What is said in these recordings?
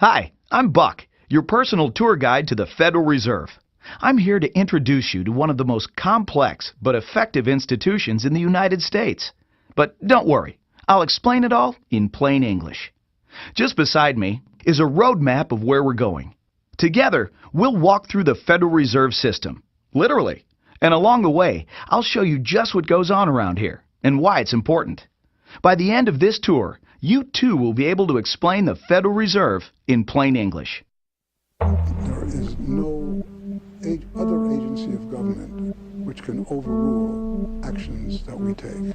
Hi, I'm Buck, your personal tour guide to the Federal Reserve. I'm here to introduce you to one of the most complex but effective institutions in the United States. But don't worry, I'll explain it all in plain English. Just beside me is a road map of where we're going. Together, we'll walk through the Federal Reserve System, literally. And along the way, I'll show you just what goes on around here and why it's important. By the end of this tour, you too will be able to explain the Federal Reserve in plain English. There is no other agency of government which can overrule actions that we take.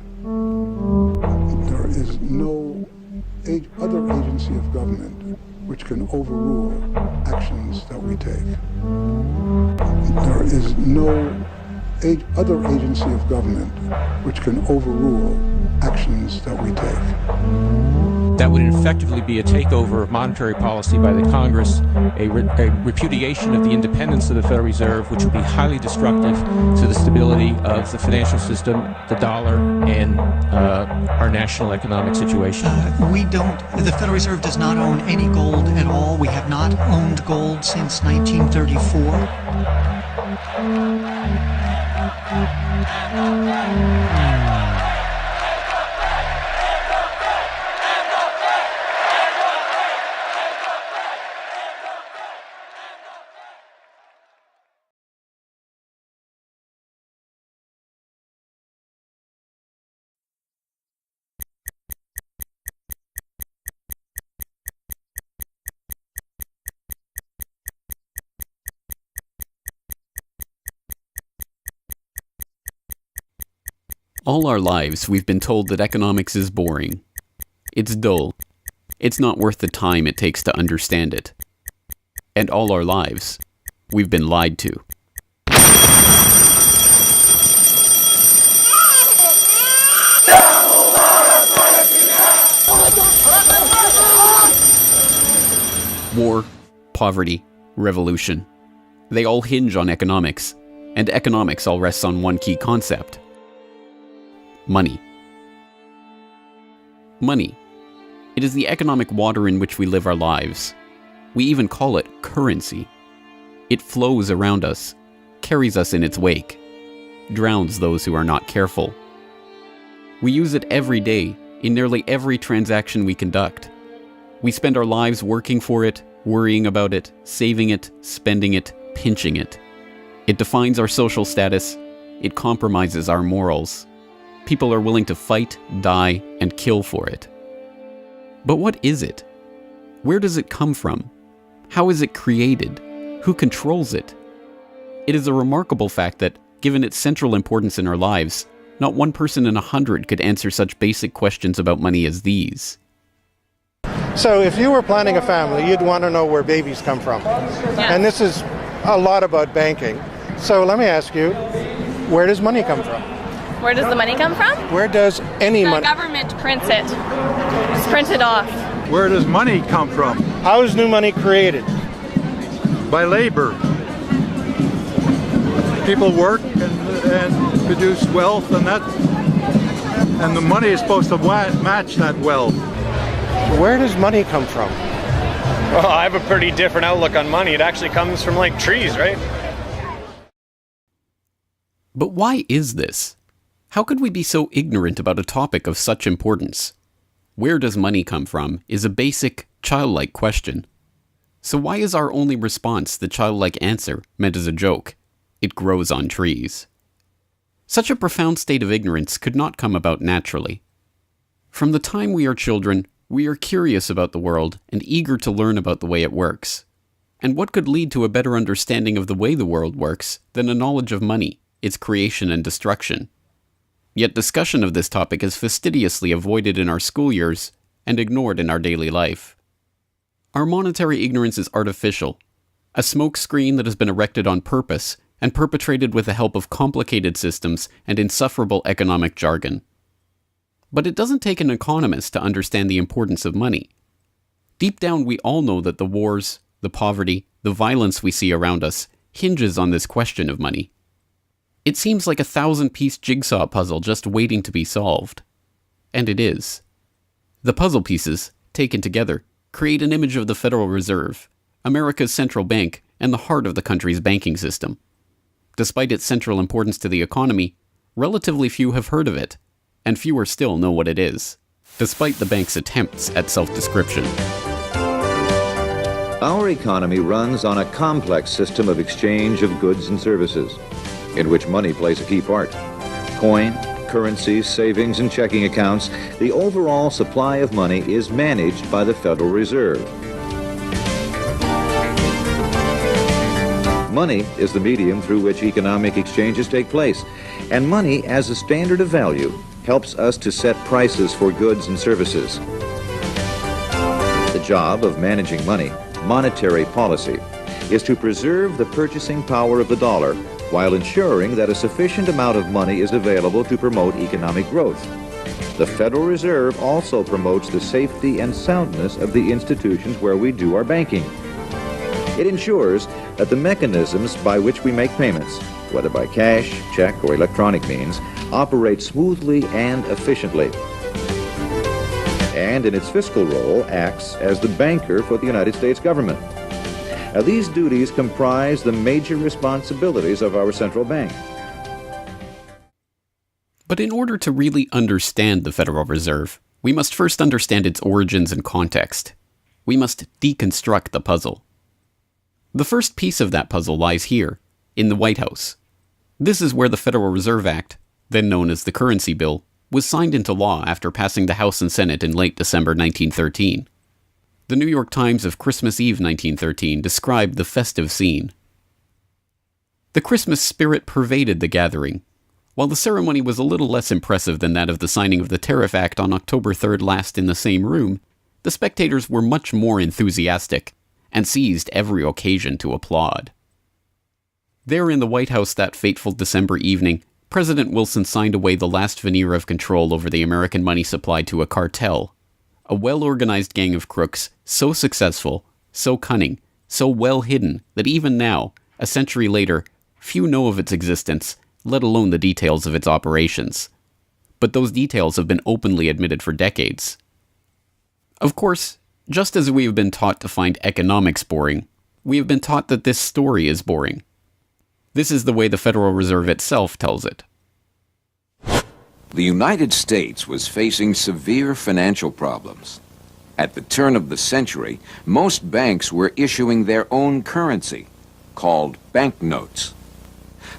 There is no other agency of government which can overrule actions that we take. There is no other agency of government which can overrule actions that we take. That would effectively be a takeover of monetary policy by the Congress, a repudiation of the independence of the Federal Reserve, which would be highly destructive to the stability of the financial system, the dollar, and our national economic situation. The Federal Reserve does not own any gold at all. We have not owned gold since 1934. All our lives, we've been told that economics is boring. It's dull. It's not worth the time it takes to understand it. And all our lives, we've been lied to. War, poverty, revolution. They all hinge on economics, and economics all rests on one key concept. Money. Money. It is the economic water in which we live our lives. We even call it currency. It flows around us, carries us in its wake, drowns those who are not careful. We use it every day, in nearly every transaction we conduct. We spend our lives working for it, worrying about it, saving it, spending it, pinching it. It defines our social status. It compromises our morals. People are willing to fight, die, and kill for it. But what is it? Where does it come from? How is it created? Who controls it? It is a remarkable fact that, given its central importance in our lives, not one person in 100 could answer such basic questions about money as these. So if you were planning a family, you'd want to know where babies come from. Yeah. And this is a lot about banking. So let me ask you, where does money come from? Where does the money come from? Where does any money? The government prints it. Just print it off. Where does money come from? How is new money created? By labor. People work and produce wealth, and the money is supposed to match that wealth. Where does money come from? Well, I have a pretty different outlook on money. It actually comes from like trees, right? But why is this? How could we be so ignorant about a topic of such importance? Where does money come from is a basic, childlike question. So why is our only response the childlike answer meant as a joke? It grows on trees. Such a profound state of ignorance could not come about naturally. From the time we are children, we are curious about the world and eager to learn about the way it works. And what could lead to a better understanding of the way the world works than a knowledge of money, its creation and destruction? Yet discussion of this topic is fastidiously avoided in our school years and ignored in our daily life. Our monetary ignorance is artificial, a smoke screen that has been erected on purpose and perpetrated with the help of complicated systems and insufferable economic jargon. But it doesn't take an economist to understand the importance of money. Deep down, we all know that the wars, the poverty, the violence we see around us hinges on this question of money. It seems like a 1,000-piece jigsaw puzzle just waiting to be solved. And it is. The puzzle pieces, taken together, create an image of the Federal Reserve, America's central bank and the heart of the country's banking system. Despite its central importance to the economy, relatively few have heard of it, and fewer still know what it is, despite the bank's attempts at self-description. Our economy runs on a complex system of exchange of goods and services, in which money plays a key part. Coin, currencies, savings, and checking accounts, the overall supply of money is managed by the Federal Reserve. Money is the medium through which economic exchanges take place, and money as a standard of value helps us to set prices for goods and services. The job of managing money, monetary policy, is to preserve the purchasing power of the dollar while ensuring that a sufficient amount of money is available to promote economic growth. The Federal Reserve also promotes the safety and soundness of the institutions where we do our banking. It ensures that the mechanisms by which we make payments, whether by cash, check, or electronic means, operate smoothly and efficiently. And in its fiscal role, acts as the banker for the United States government. Now, these duties comprise the major responsibilities of our central bank. But in order to really understand the Federal Reserve, we must first understand its origins and context. We must deconstruct the puzzle. The first piece of that puzzle lies here, in the White House. This is where the Federal Reserve Act, then known as the Currency Bill, was signed into law after passing the House and Senate in late December 1913. The New York Times of Christmas Eve 1913 described the festive scene. The Christmas spirit pervaded the gathering. While the ceremony was a little less impressive than that of the signing of the Tariff Act on October 3rd last in the same room, the spectators were much more enthusiastic and seized every occasion to applaud. There in the White House that fateful December evening, President Wilson signed away the last veneer of control over the American money supply to a cartel, a well-organized gang of crooks so successful, so cunning, so well hidden that even now, a century later, few know of its existence, let alone the details of its operations. But those details have been openly admitted for decades. Of course, just as we have been taught to find economics boring, we have been taught that this story is boring. This is the way the Federal Reserve itself tells it. The United States was facing severe financial problems. At the turn of the century, most banks were issuing their own currency, called banknotes.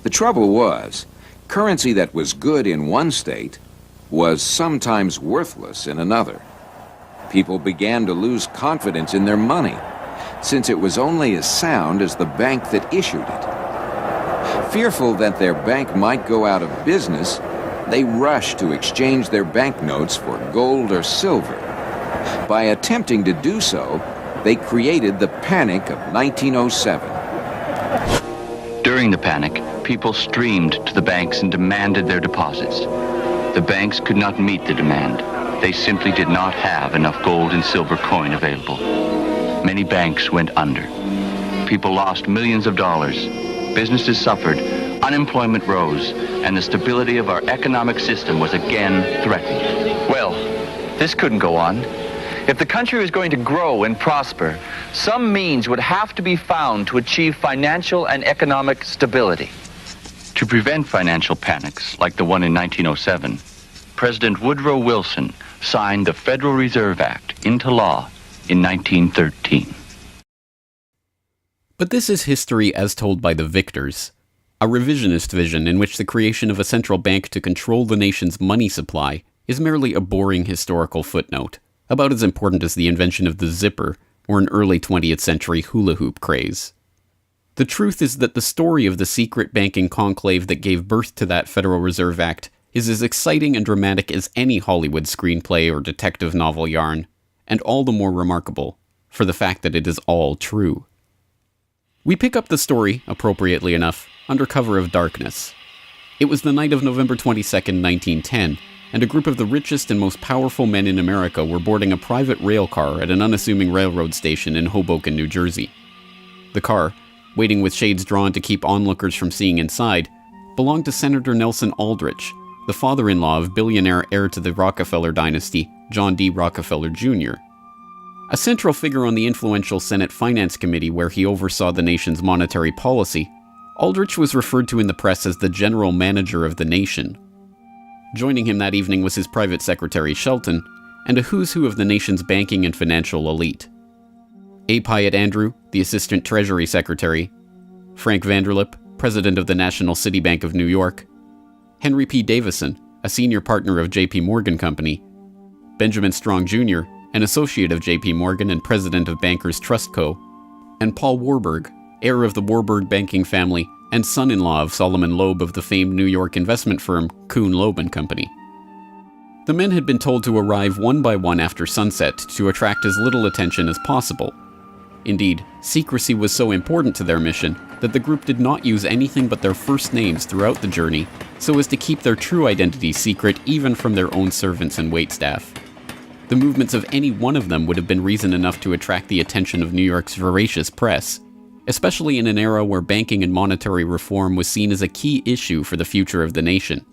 The trouble was, currency that was good in one state was sometimes worthless in another. People began to lose confidence in their money, since it was only as sound as the bank that issued it. Fearful that their bank might go out of business, they rushed to exchange their banknotes for gold or silver. By attempting to do so, they created the Panic of 1907. During the panic, people streamed to the banks and demanded their deposits. The banks could not meet the demand. They simply did not have enough gold and silver coin available. Many banks went under. People lost millions of dollars. Businesses suffered, unemployment rose, and the stability of our economic system was again threatened. Well, this couldn't go on. If the country was going to grow and prosper, some means would have to be found to achieve financial and economic stability. To prevent financial panics like the one in 1907, President Woodrow Wilson signed the Federal Reserve Act into law in 1913. But this is history as told by the victors, a revisionist vision in which the creation of a central bank to control the nation's money supply is merely a boring historical footnote, about as important as the invention of the zipper or an early 20th century hula hoop craze. The truth is that the story of the secret banking conclave that gave birth to that Federal Reserve Act is as exciting and dramatic as any Hollywood screenplay or detective novel yarn, and all the more remarkable for the fact that it is all true. We pick up the story, appropriately enough, under cover of darkness. It was the night of November 22nd, 1910, and a group of the richest and most powerful men in America were boarding a private rail car at an unassuming railroad station in Hoboken, New Jersey. The car, waiting with shades drawn to keep onlookers from seeing inside, belonged to Senator Nelson Aldrich, the father-in-law of billionaire heir to the Rockefeller dynasty, John D. Rockefeller Jr. A central figure on the influential Senate Finance Committee where he oversaw the nation's monetary policy, Aldrich was referred to in the press as the general manager of the nation. Joining him that evening was his private secretary Shelton, and a who's who of the nation's banking and financial elite. A. Pyatt Andrew, the Assistant Treasury Secretary, Frank Vanderlip, President of the National City Bank of New York, Henry P. Davison, a senior partner of J.P. Morgan Company, Benjamin Strong Jr., an associate of J.P. Morgan and president of Bankers Trust Co., and Paul Warburg, heir of the Warburg banking family and son-in-law of Solomon Loeb of the famed New York investment firm Kuhn, Loeb & Company. The men had been told to arrive one by one after sunset to attract as little attention as possible. Indeed, secrecy was so important to their mission that the group did not use anything but their first names throughout the journey so as to keep their true identities secret even from their own servants and waitstaff. The movements of any one of them would have been reason enough to attract the attention of New York's voracious press, especially in an era where banking and monetary reform was seen as a key issue for the future of the nation.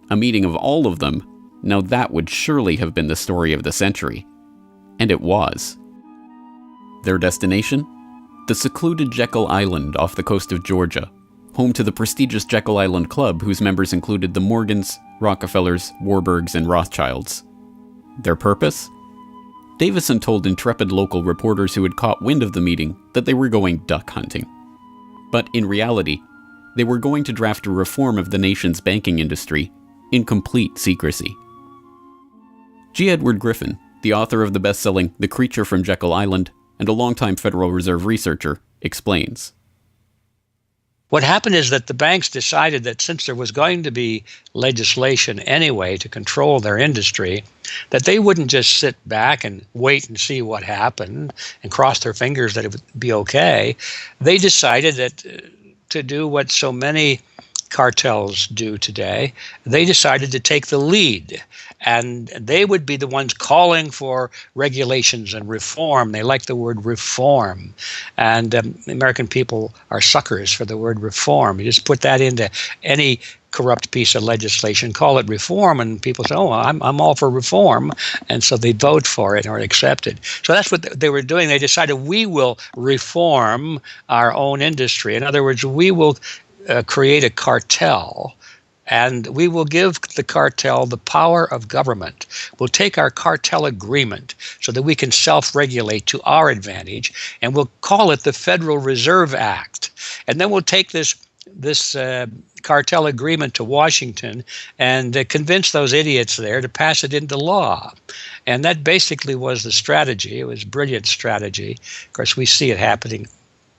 A meeting of all of them, now that would surely have been the story of the century. And it was. Their destination? The secluded Jekyll Island off the coast of Georgia, home to the prestigious Jekyll Island Club whose members included the Morgans, Rockefellers, Warburgs, and Rothschilds. Their purpose? Davison told intrepid local reporters who had caught wind of the meeting that they were going duck hunting. But in reality, they were going to draft a reform of the nation's banking industry in complete secrecy. G. Edward Griffin, the author of the best-selling The Creature from Jekyll Island and a longtime Federal Reserve researcher, explains. What happened is that the banks decided that since there was going to be legislation anyway to control their industry, that they wouldn't just sit back and wait and see what happened and cross their fingers that it would be okay. They decided that to do what so many cartels do today, they decided to take the lead, and they would be the ones calling for regulations and reform. They like the word reform, and American people are suckers for the word reform. You just put that into any corrupt piece of legislation, call it reform, and people say, oh, I'm all for reform, and so they vote for it or accept it. So that's what they were doing. They decided we will reform our own industry. In other words, we will create a cartel, and we will give the cartel the power of government. We'll take our cartel agreement so that we can self-regulate to our advantage, and we'll call it the Federal Reserve Act. And then we'll take this cartel agreement to Washington and convince those idiots there to pass it into law. And that basically was the strategy. It was a brilliant strategy. Of course, we see it happening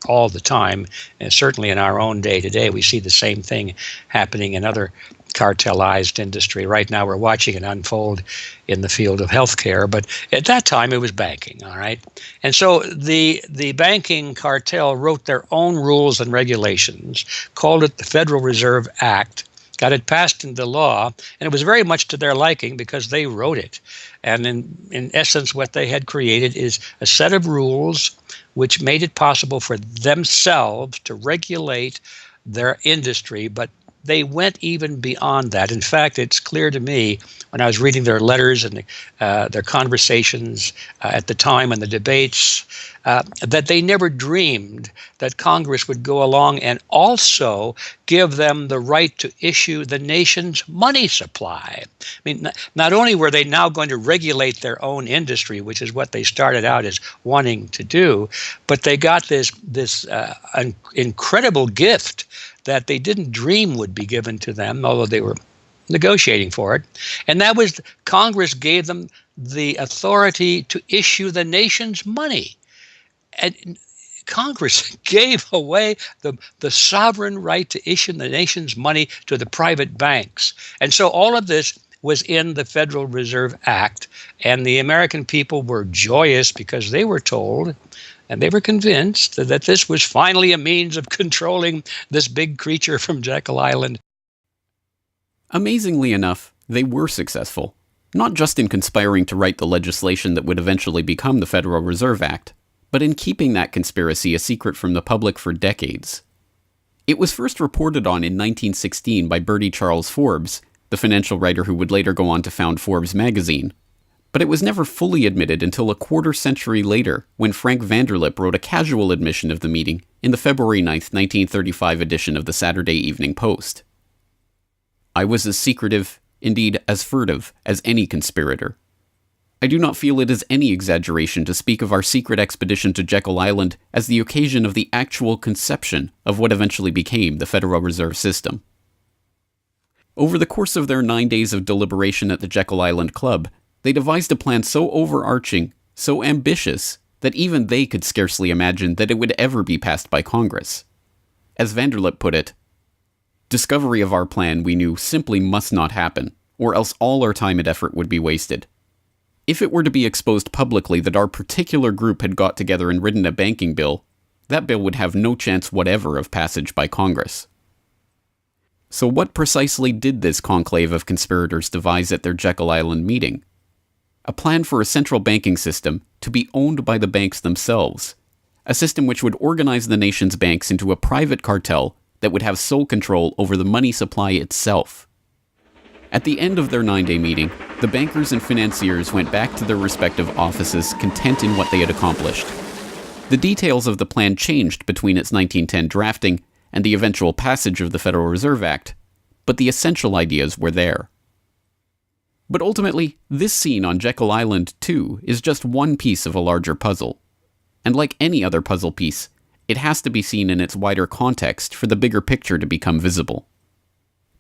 all the time, and certainly in our own day today, we see the same thing happening in other cartelized industry. Right now, we're watching it unfold in the field of healthcare, but at that time, it was banking, all right? And so the banking cartel wrote their own rules and regulations, called it the Federal Reserve Act, got it passed into law, and it was very much to their liking because they wrote it. And in essence, what they had created is a set of rules which made it possible for themselves to regulate their industry, but they went even beyond that. In fact, it's clear to me when I was reading their letters and their conversations at the time and the debates that they never dreamed that Congress would go along and also give them the right to issue the nation's money supply. I mean, not only were they now going to regulate their own industry, which is what they started out as wanting to do, but they got this incredible gift that they didn't dream would be given to them, although they were negotiating for it. And that was Congress gave them the authority to issue the nation's money. And Congress gave away the sovereign right to issue the nation's money to the private banks. And so all of this was in the Federal Reserve Act, and the American people were joyous because they were told and they were convinced that this was finally a means of controlling this big creature from Jekyll Island. Amazingly enough, they were successful, not just in conspiring to write the legislation that would eventually become the Federal Reserve Act, but in keeping that conspiracy a secret from the public for decades. It was first reported on in 1916 by Bertie Charles Forbes, the financial writer who would later go on to found Forbes magazine. But it was never fully admitted until a quarter century later, when Frank Vanderlip wrote a casual admission of the meeting in the February 9, 1935 edition of the Saturday Evening Post. I was as secretive, indeed as furtive, as any conspirator. I do not feel it is any exaggeration to speak of our secret expedition to Jekyll Island as the occasion of the actual conception of what eventually became the Federal Reserve System. Over the course of their 9 days of deliberation at the Jekyll Island Club, they devised a plan so overarching, so ambitious, that even they could scarcely imagine that it would ever be passed by Congress. As Vanderlip put it, "Discovery of our plan, we knew, simply must not happen, or else all our time and effort would be wasted. If it were to be exposed publicly that our particular group had got together and written a banking bill, that bill would have no chance whatever of passage by Congress." So what precisely did this conclave of conspirators devise at their Jekyll Island meeting? A plan for a central banking system to be owned by the banks themselves, a system which would organize the nation's banks into a private cartel that would have sole control over the money supply itself. At the end of their 9-day meeting, the bankers and financiers went back to their respective offices content in what they had accomplished. The details of the plan changed between its 1910 drafting and the eventual passage of the Federal Reserve Act, but the essential ideas were there. But ultimately, this scene on Jekyll Island, too, is just one piece of a larger puzzle. And like any other puzzle piece, it has to be seen in its wider context for the bigger picture to become visible.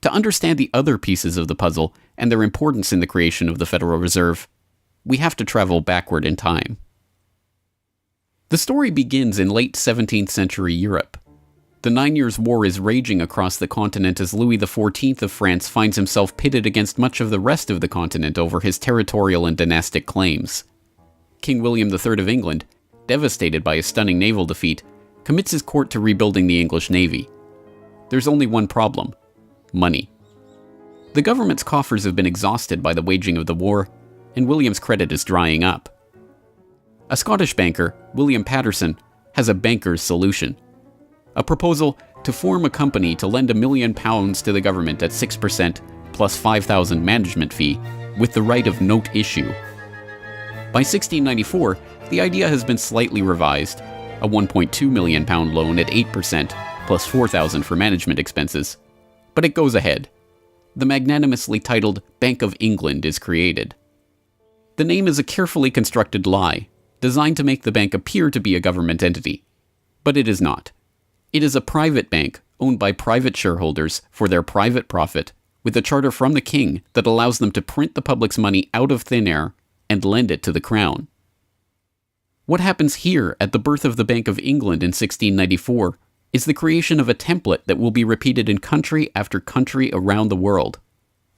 To understand the other pieces of the puzzle and their importance in the creation of the Federal Reserve, we have to travel backward in time. The story begins in late 17th century Europe. The 9 Years' War is raging across the continent as Louis XIV of France finds himself pitted against much of the rest of the continent over his territorial and dynastic claims. King William III of England, devastated by a stunning naval defeat, commits his court to rebuilding the English navy. There's only one problem: money. The government's coffers have been exhausted by the waging of the war, and William's credit is drying up. A Scottish banker, William Patterson, has a banker's solution. A proposal to form a company to lend £1 million to the government at 6% plus $5,000 management fee, with the right of note issue. By 1694, the idea has been slightly revised, a £1.2 million loan at 8% plus $4,000 for management expenses. But it goes ahead. The magnanimously titled Bank of England is created. The name is a carefully constructed lie, designed to make the bank appear to be a government entity. But it is not. It is a private bank owned by private shareholders for their private profit, with a charter from the king that allows them to print the public's money out of thin air and lend it to the crown. What happens here at the birth of the Bank of England in 1694 is the creation of a template that will be repeated in country after country around the world.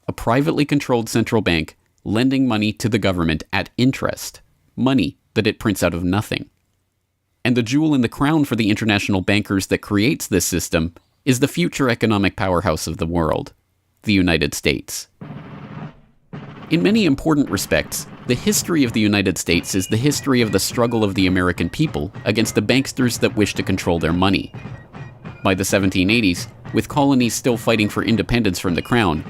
A privately controlled central bank lending money to the government at interest, money that it prints out of nothing. And the jewel in the crown for the international bankers that creates this system is the future economic powerhouse of the world, the United States. In many important respects, the history of the United States is the history of the struggle of the American people against the banksters that wish to control their money. By the 1780s, with colonies still fighting for independence from the crown,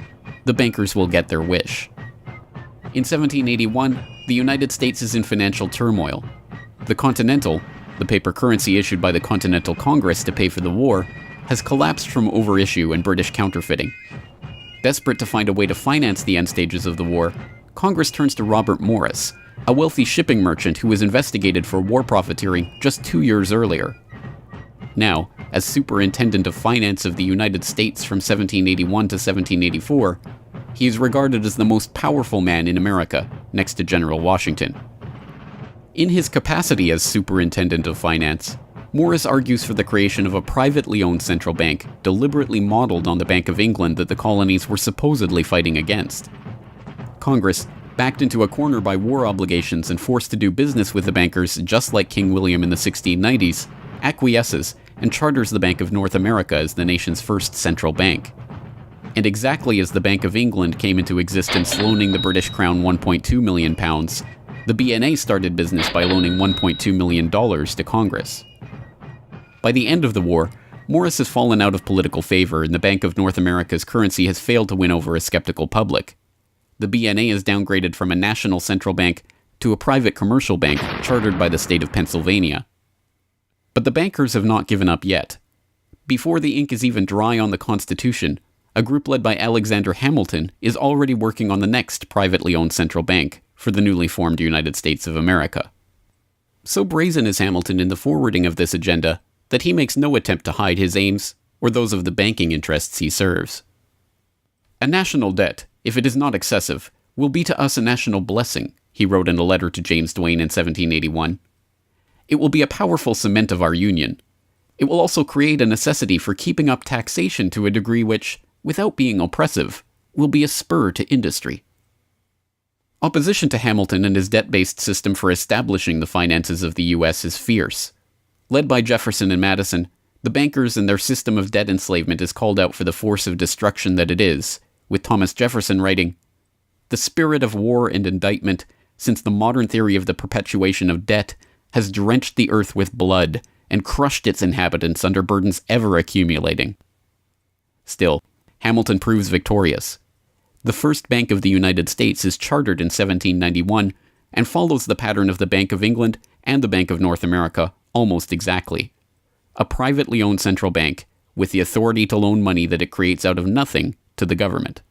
the bankers will get their wish. In 1781, the United States is in financial turmoil. The Continental, the paper currency issued by the Continental Congress to pay for the war, has collapsed from overissue and British counterfeiting. Desperate to find a way to finance the end stages of the war, Congress turns to Robert Morris, a wealthy shipping merchant who was investigated for war profiteering just 2 years earlier. Now, as Superintendent of Finance of the United States from 1781 to 1784, he is regarded as the most powerful man in America, next to General Washington. In his capacity as Superintendent of Finance, Morris argues for the creation of a privately owned central bank deliberately modeled on the Bank of England that the colonies were supposedly fighting against. Congress, backed into a corner by war obligations and forced to do business with the bankers just like King William in the 1690s, acquiesces and charters the Bank of North America as the nation's first central bank. And exactly as the Bank of England came into existence loaning the British Crown £1.2 million, the BNA started business by loaning $1.2 million to Congress. By the end of the war, Morris has fallen out of political favor and the Bank of North America's currency has failed to win over a skeptical public. the BNA is downgraded from a national central bank to a private commercial bank chartered by the state of Pennsylvania. But the bankers have not given up yet. Before the ink is even dry on the Constitution, a group led by Alexander Hamilton is already working on the next privately owned central bank for the newly formed United States of America. So brazen is Hamilton in the forwarding of this agenda that he makes no attempt to hide his aims or those of the banking interests he serves. A national debt, if it is not excessive, will be to us a national blessing, he wrote in a letter to James Duane in 1781. It will be a powerful cement of our union. It will also create a necessity for keeping up taxation to a degree which, without being oppressive, will be a spur to industry. Opposition to Hamilton and his debt-based system for establishing the finances of the U.S. is fierce. Led by Jefferson and Madison, the bankers and their system of debt enslavement is called out for the force of destruction that it is, with Thomas Jefferson writing, "The spirit of war and indictment, since the modern theory of the perpetuation of debt, has drenched the earth with blood and crushed its inhabitants under burdens ever accumulating." Still, Hamilton proves victorious. The first Bank of the United States is chartered in 1791 and follows the pattern of the Bank of England and the Bank of North America almost exactly. A privately owned central bank with the authority to loan money that it creates out of nothing to the government.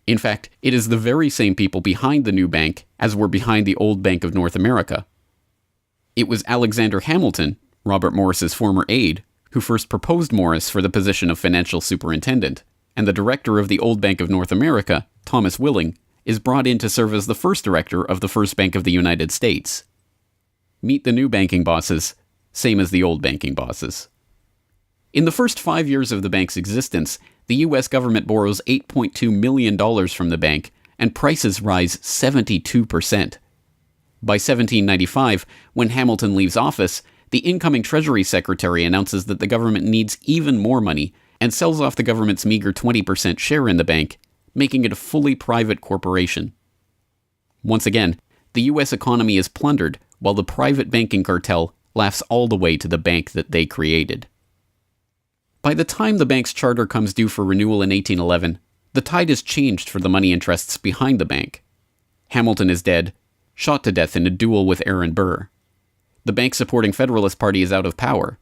In fact, it is the very same people behind the new bank as were behind the old Bank of North America. It was Alexander Hamilton, Robert Morris's former aide, who first proposed Morris for the position of financial superintendent, and the director of the old Bank of North America, Thomas Willing, is brought in to serve as the first director of the First Bank of the United States. Meet the new banking bosses, same as the old banking bosses. In the first 5 years of the bank's existence, the U.S. government borrows $8.2 million from the bank, and prices rise 72%. By 1795, when Hamilton leaves office, the incoming Treasury Secretary announces that the government needs even more money and sells off the government's meager 20% share in the bank, making it a fully private corporation. Once again, the U.S. economy is plundered while the private banking cartel laughs all the way to the bank that they created. By the time the bank's charter comes due for renewal in 1811, the tide has changed for the money interests behind the bank. Hamilton is dead, shot to death in a duel with Aaron Burr. The bank-supporting Federalist Party is out of power.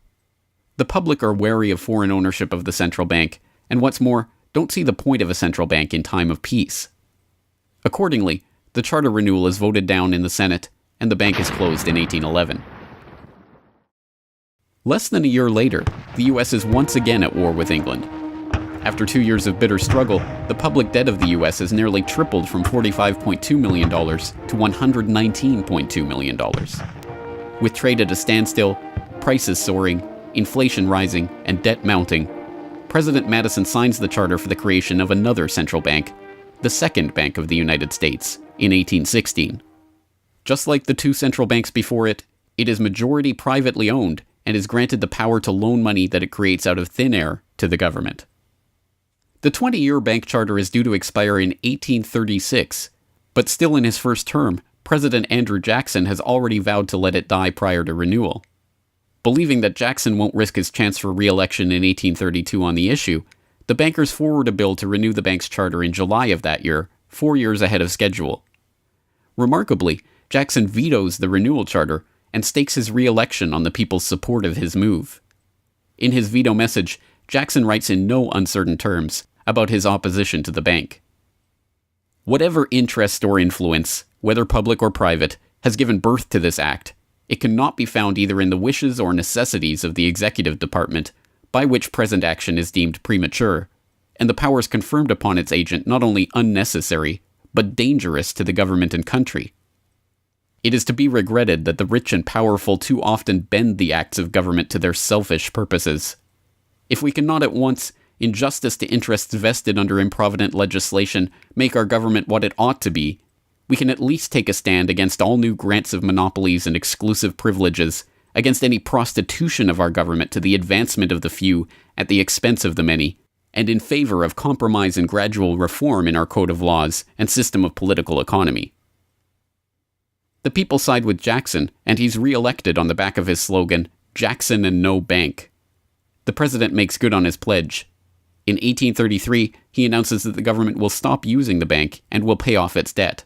The public are wary of foreign ownership of the central bank, and what's more, don't see the point of a central bank in time of peace. Accordingly, the charter renewal is voted down in the Senate, and the bank is closed in 1811. Less than a year later, the U.S. is once again at war with England. After 2 years of bitter struggle, the public debt of the U.S. has nearly tripled from $45.2 million to $119.2 million. With trade at a standstill, prices soaring, inflation rising, and debt mounting, President Madison signs the charter for the creation of another central bank, the Second Bank of the United States, in 1816. Just like the two central banks before it, it is majority privately owned and is granted the power to loan money that it creates out of thin air to the government. The 20-year bank charter is due to expire in 1836, but still in his first term, President Andrew Jackson has already vowed to let it die prior to renewal. Believing that Jackson won't risk his chance for re-election in 1832 on the issue, the bankers forward a bill to renew the bank's charter in July of that year, 4 years ahead of schedule. Remarkably, Jackson vetoes the renewal charter and stakes his re-election on the people's support of his move. In his veto message, Jackson writes in no uncertain terms about his opposition to the bank. Whatever interest or influence, whether public or private, has given birth to this act, it cannot be found either in the wishes or necessities of the executive department, by which present action is deemed premature, and the powers conferred upon its agent not only unnecessary, but dangerous to the government and country. It is to be regretted that the rich and powerful too often bend the acts of government to their selfish purposes. If we cannot at once, in justice to interests vested under improvident legislation, make our government what it ought to be, we can at least take a stand against all new grants of monopolies and exclusive privileges, against any prostitution of our government to the advancement of the few at the expense of the many, and in favor of compromise and gradual reform in our code of laws and system of political economy. The people side with Jackson, and he's re-elected on the back of his slogan, "Jackson and no bank." The president makes good on his pledge. In 1833, he announces that the government will stop using the bank and will pay off its debt.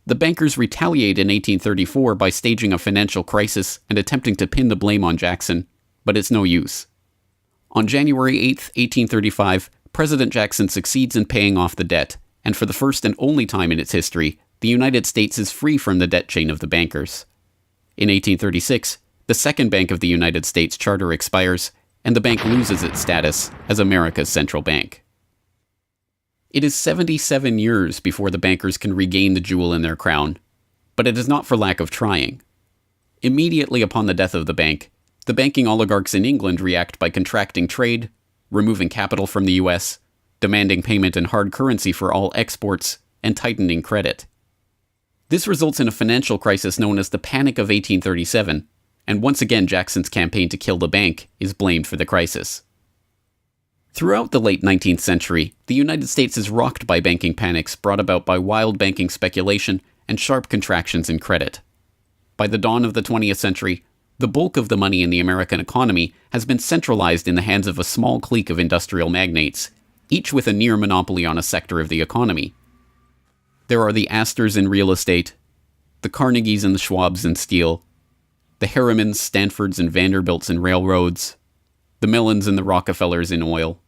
The bankers retaliate in 1834 by staging a financial crisis and attempting to pin the blame on Jackson, but it's no use. On January 8, 1835, President Jackson succeeds in paying off the debt, and for the first and only time in its history, the United States is free from the debt chain of the bankers. In 1836, the Second Bank of the United States charter expires, and the bank loses its status as America's central bank. It is 77 years before the bankers can regain the jewel in their crown, but it is not for lack of trying. Immediately upon the death of the bank, the banking oligarchs in England react by contracting trade, removing capital from the US, demanding payment in hard currency for all exports, and tightening credit. This results in a financial crisis known as the Panic of 1837, and once again Jackson's campaign to kill the bank is blamed for the crisis. Throughout the late 19th century, the United States is rocked by banking panics brought about by wild banking speculation and sharp contractions in credit. By the dawn of the 20th century, the bulk of the money in the American economy has been centralized in the hands of a small clique of industrial magnates, each with a near monopoly on a sector of the economy. There are the Astors in real estate, the Carnegies and the Schwabs in steel, the Harrimans, Stanfords, and Vanderbilts in railroads, the Mellons and the Rockefellers in oil.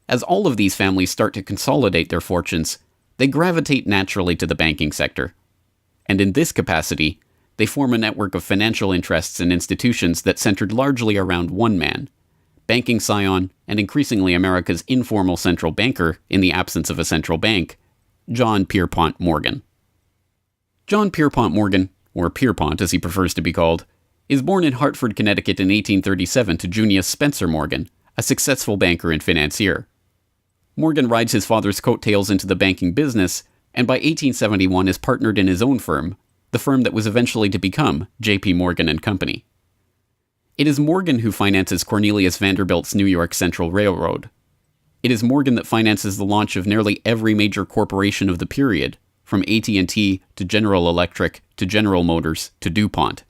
As all of these families start to consolidate their fortunes, they gravitate naturally to the banking sector. And in this capacity, they form a network of financial interests and institutions that centered largely around one man, banking scion and increasingly America's informal central banker in the absence of a central bank, John Pierpont Morgan. John Pierpont Morgan, or Pierpont as he prefers to be called, is born in Hartford, Connecticut in 1837 to Junius Spencer Morgan, a successful banker and financier. Morgan rides his father's coattails into the banking business, and by 1871 is partnered in his own firm, the firm that was eventually to become J.P. Morgan and Company. It is Morgan who finances Cornelius Vanderbilt's New York Central Railroad. It is Morgan that finances the launch of nearly every major corporation of the period, from AT&T to General Electric to General Motors to DuPont.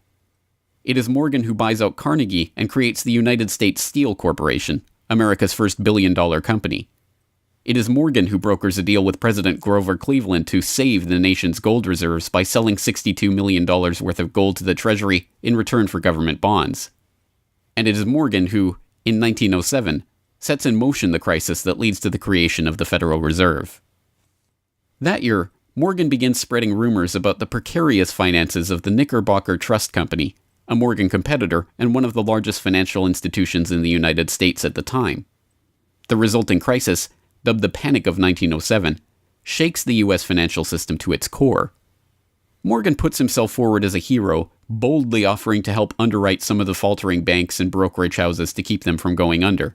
It is Morgan who buys out Carnegie and creates the United States Steel Corporation, America's first billion-dollar company. It is Morgan who brokers a deal with President Grover Cleveland to save the nation's gold reserves by selling $62 million worth of gold to the Treasury in return for government bonds. And it is Morgan who, in 1907, sets in motion the crisis that leads to the creation of the Federal Reserve. That year, Morgan begins spreading rumors about the precarious finances of the Knickerbocker Trust Company, a Morgan competitor and one of the largest financial institutions in the United States at the time. The resulting crisis, dubbed the Panic of 1907, shakes the U.S. financial system to its core. Morgan puts himself forward as a hero, boldly offering to help underwrite some of the faltering banks and brokerage houses to keep them from going under.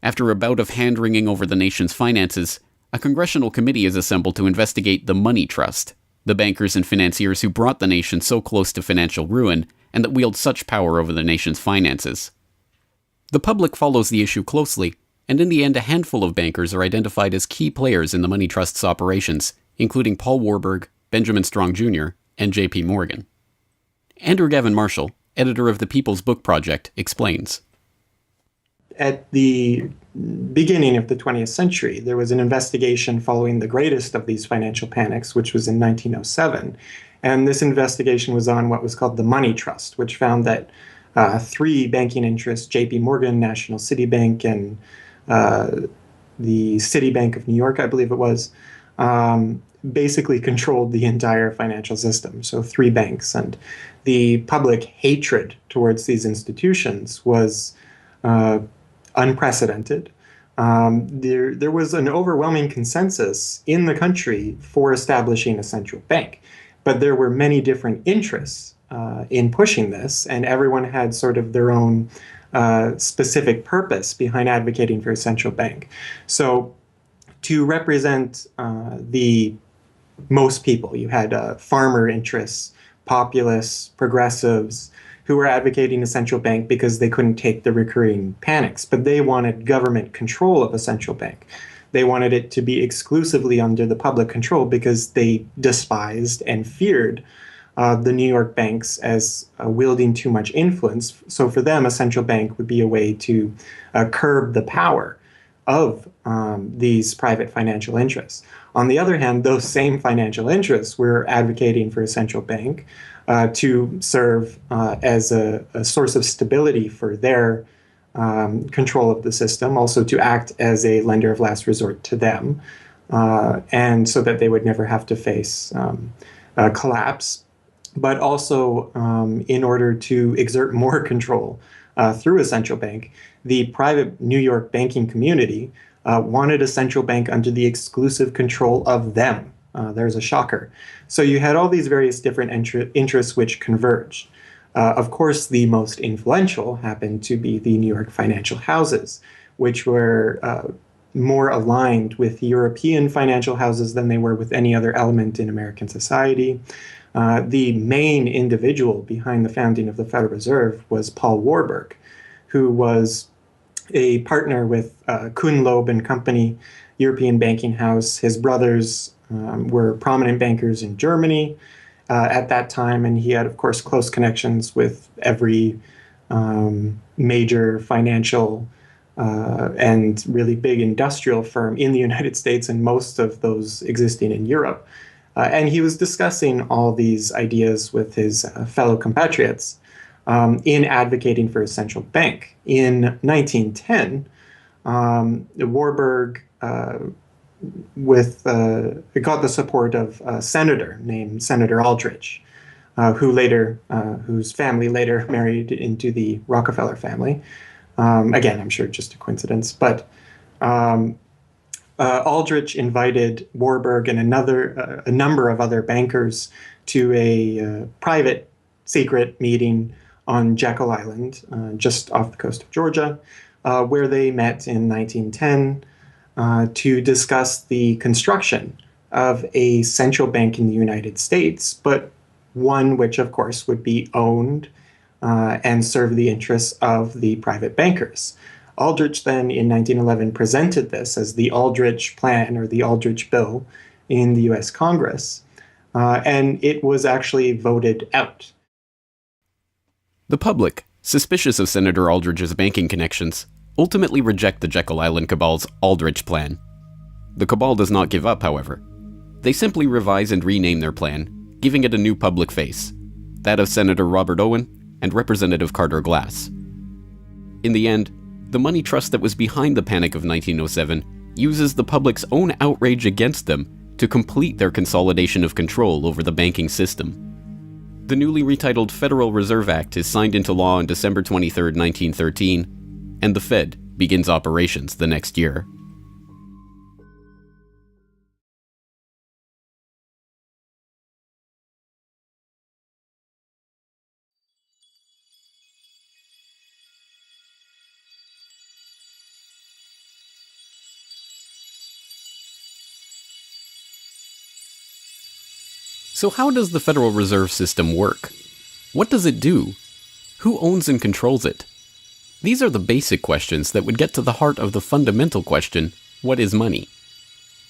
After a bout of hand-wringing over the nation's finances, a congressional committee is assembled to investigate the Money Trust, the bankers and financiers who brought the nation so close to financial ruin and that wield such power over the nation's finances. The public follows the issue closely, and in the end a handful of bankers are identified as key players in the Money Trust's operations, including Paul Warburg, Benjamin Strong Jr., and J.P. Morgan. Andrew Gavin Marshall, editor of the People's Book Project, explains. At the beginning of the 20th century, there was an investigation following the greatest of these financial panics, which was in 1907. And this investigation was on what was called the Money Trust, which found that three banking interests, J.P. Morgan, National City Bank, and the Citibank of New York, I believe it was, basically controlled the entire financial system. So three banks. And the public hatred towards these institutions was unprecedented. There was an overwhelming consensus in the country for establishing a central bank. But there were many different interests in pushing this, and everyone had sort of their own specific purpose behind advocating for a central bank. So to represent the most people, you had farmer interests, populists, progressives, who were advocating a central bank because they couldn't take the recurring panics, but they wanted government control of a central bank. They wanted it to be exclusively under the public control because they despised and feared the New York banks as wielding too much influence. So for them, a central bank would be a way to curb the power of these private financial interests. On the other hand, those same financial interests were advocating for a central bank to serve as a source of stability for their control of the system, also to act as a lender of last resort to them, and so that they would never have to face collapse, but also in order to exert more control through a central bank. The private New York banking community wanted a central bank under the exclusive control of them. There's a shocker. So you had all these various different interests which converged. Of course, the most influential happened to be the New York financial houses, which were more aligned with European financial houses than they were with any other element in American society. The main individual behind the founding of the Federal Reserve was Paul Warburg, who was a partner with Kuhn, Loeb and Company, European banking house. His brothers were prominent bankers in Germany at that time, and he had, of course, close connections with every major financial and really big industrial firm in the United States, and most of those existing in Europe. And he was discussing all these ideas with his fellow compatriots in advocating for a central bank. In 1910, Warburg got the support of a senator named Senator Aldrich, whose family later married into the Rockefeller family. Again, I'm sure just a coincidence, but Aldrich invited Warburg and a number of other bankers to a private, secret meeting on Jekyll Island, just off the coast of Georgia, where they met in 1910 to discuss the construction of a central bank in the United States, but one which, of course, would be owned and serve the interests of the private bankers. Aldrich then, in 1911, presented this as the Aldrich Plan or the Aldrich Bill in the U.S. Congress, and it was actually voted out. The public, suspicious of Senator Aldrich's banking connections, ultimately reject the Jekyll Island Cabal's Aldrich Plan. The cabal does not give up, however. They simply revise and rename their plan, giving it a new public face, that of Senator Robert Owen and Representative Carter Glass. In the end, the money trust that was behind the Panic of 1907 uses the public's own outrage against them to complete their consolidation of control over the banking system. The newly retitled Federal Reserve Act is signed into law on December 23, 1913, and the Fed begins operations the next year. So how does the Federal Reserve System work? What does it do? Who owns and controls it? These are the basic questions that would get to the heart of the fundamental question, what is money?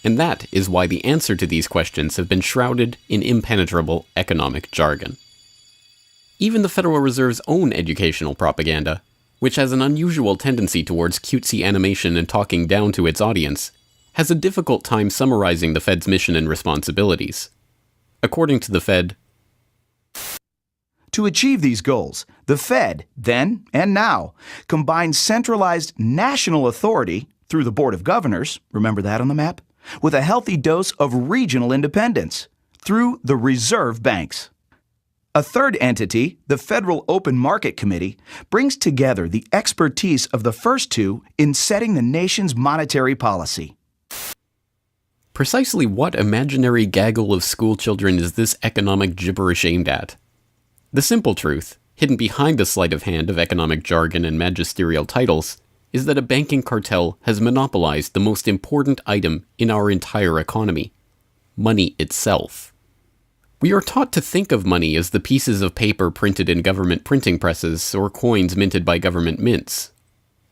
And that is why the answer to these questions have been shrouded in impenetrable economic jargon. Even the Federal Reserve's own educational propaganda, which has an unusual tendency towards cutesy animation and talking down to its audience, has a difficult time summarizing the Fed's mission and responsibilities. According to the Fed, to achieve these goals, the Fed, then and now, combines centralized national authority through the Board of Governors, remember that on the map, with a healthy dose of regional independence through the reserve banks. A third entity, the Federal Open Market Committee, brings together the expertise of the first two in setting the nation's monetary policy. Precisely what imaginary gaggle of schoolchildren is this economic gibberish aimed at? The simple truth, hidden behind the sleight of hand of economic jargon and magisterial titles, is that a banking cartel has monopolized the most important item in our entire economy: money itself. We are taught to think of money as the pieces of paper printed in government printing presses or coins minted by government mints.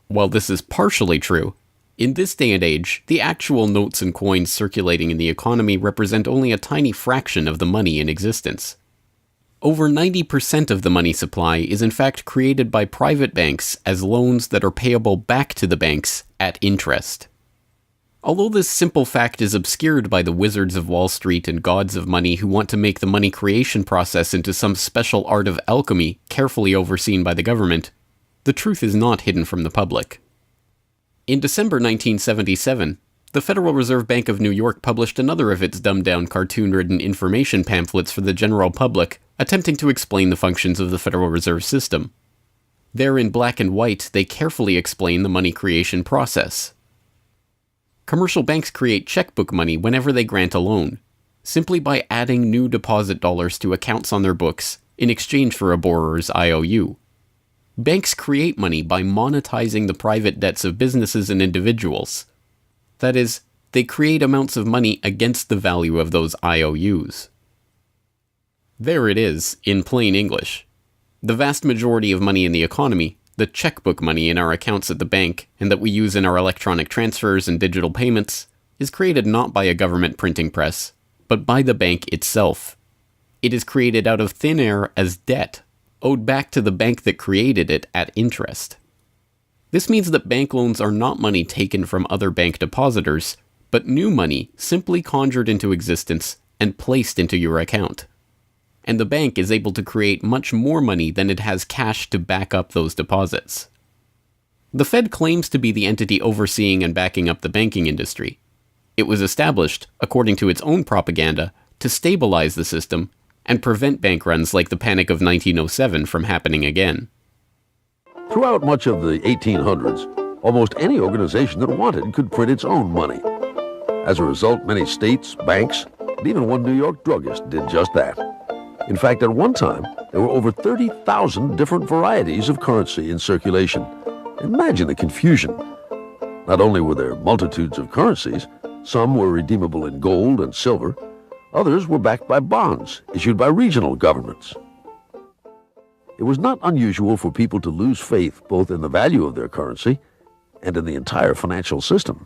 While this is partially true, in this day and age, the actual notes and coins circulating in the economy represent only a tiny fraction of the money in existence. Over 90% of the money supply is in fact created by private banks as loans that are payable back to the banks at interest. Although this simple fact is obscured by the wizards of Wall Street and gods of money who want to make the money creation process into some special art of alchemy carefully overseen by the government, the truth is not hidden from the public. In December 1977, the Federal Reserve Bank of New York published another of its dumbed-down cartoon-ridden information pamphlets for the general public, attempting to explain the functions of the Federal Reserve System. There in black and white, they carefully explain the money creation process. Commercial banks create checkbook money whenever they grant a loan, simply by adding new deposit dollars to accounts on their books in exchange for a borrower's IOU. Banks create money by monetizing the private debts of businesses and individuals. That is, they create amounts of money against the value of those IOUs. There it is, in plain English. The vast majority of money in the economy, the checkbook money in our accounts at the bank and that we use in our electronic transfers and digital payments, is created not by a government printing press, but by the bank itself. It is created out of thin air as debt, owed back to the bank that created it at interest. This means that bank loans are not money taken from other bank depositors, but new money simply conjured into existence and placed into your account. And the bank is able to create much more money than it has cash to back up those deposits. The Fed claims to be the entity overseeing and backing up the banking industry. It was established, according to its own propaganda, to stabilize the system and prevent bank runs like the Panic of 1907 from happening again. Throughout much of the 1800s, almost any organization that wanted could print its own money. As a result, many states, banks, and even one New York druggist did just that. In fact, at one time, there were over 30,000 different varieties of currency in circulation. Imagine the confusion. Not only were there multitudes of currencies, some were redeemable in gold and silver, others were backed by bonds issued by regional governments. It was not unusual for people to lose faith both in the value of their currency and in the entire financial system.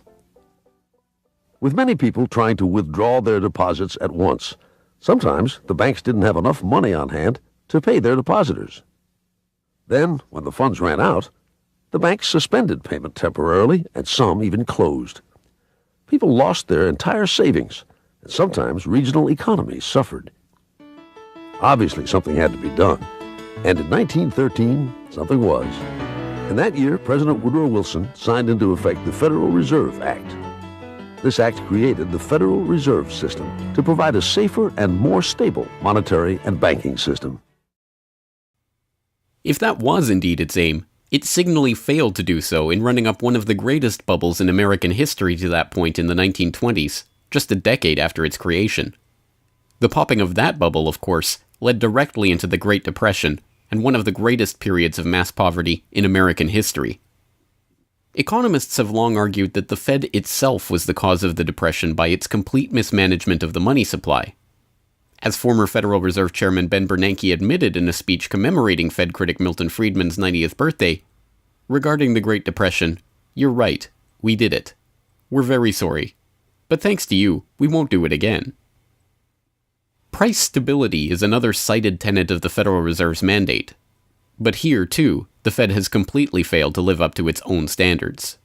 With many people trying to withdraw their deposits at once, sometimes the banks didn't have enough money on hand to pay their depositors. Then, when the funds ran out, the banks suspended payment temporarily, and some even closed. People lost their entire savings, and sometimes regional economies suffered. Obviously, something had to be done, and in 1913, something was. In that year, President Woodrow Wilson signed into effect the Federal Reserve Act. This act created the Federal Reserve System to provide a safer and more stable monetary and banking system. If that was indeed its aim, it signally failed to do so in running up one of the greatest bubbles in American history to that point in the 1920s, just a decade after its creation. The popping of that bubble, of course, led directly into the Great Depression and one of the greatest periods of mass poverty in American history. Economists have long argued that the Fed itself was the cause of the Depression by its complete mismanagement of the money supply. As former Federal Reserve Chairman Ben Bernanke admitted in a speech commemorating Fed critic Milton Friedman's 90th birthday, regarding the Great Depression, "You're right, we did it. We're very sorry. But thanks to you, we won't do it again." Price stability is another cited tenet of the Federal Reserve's mandate. But here, too, the Fed has completely failed to live up to its own standards.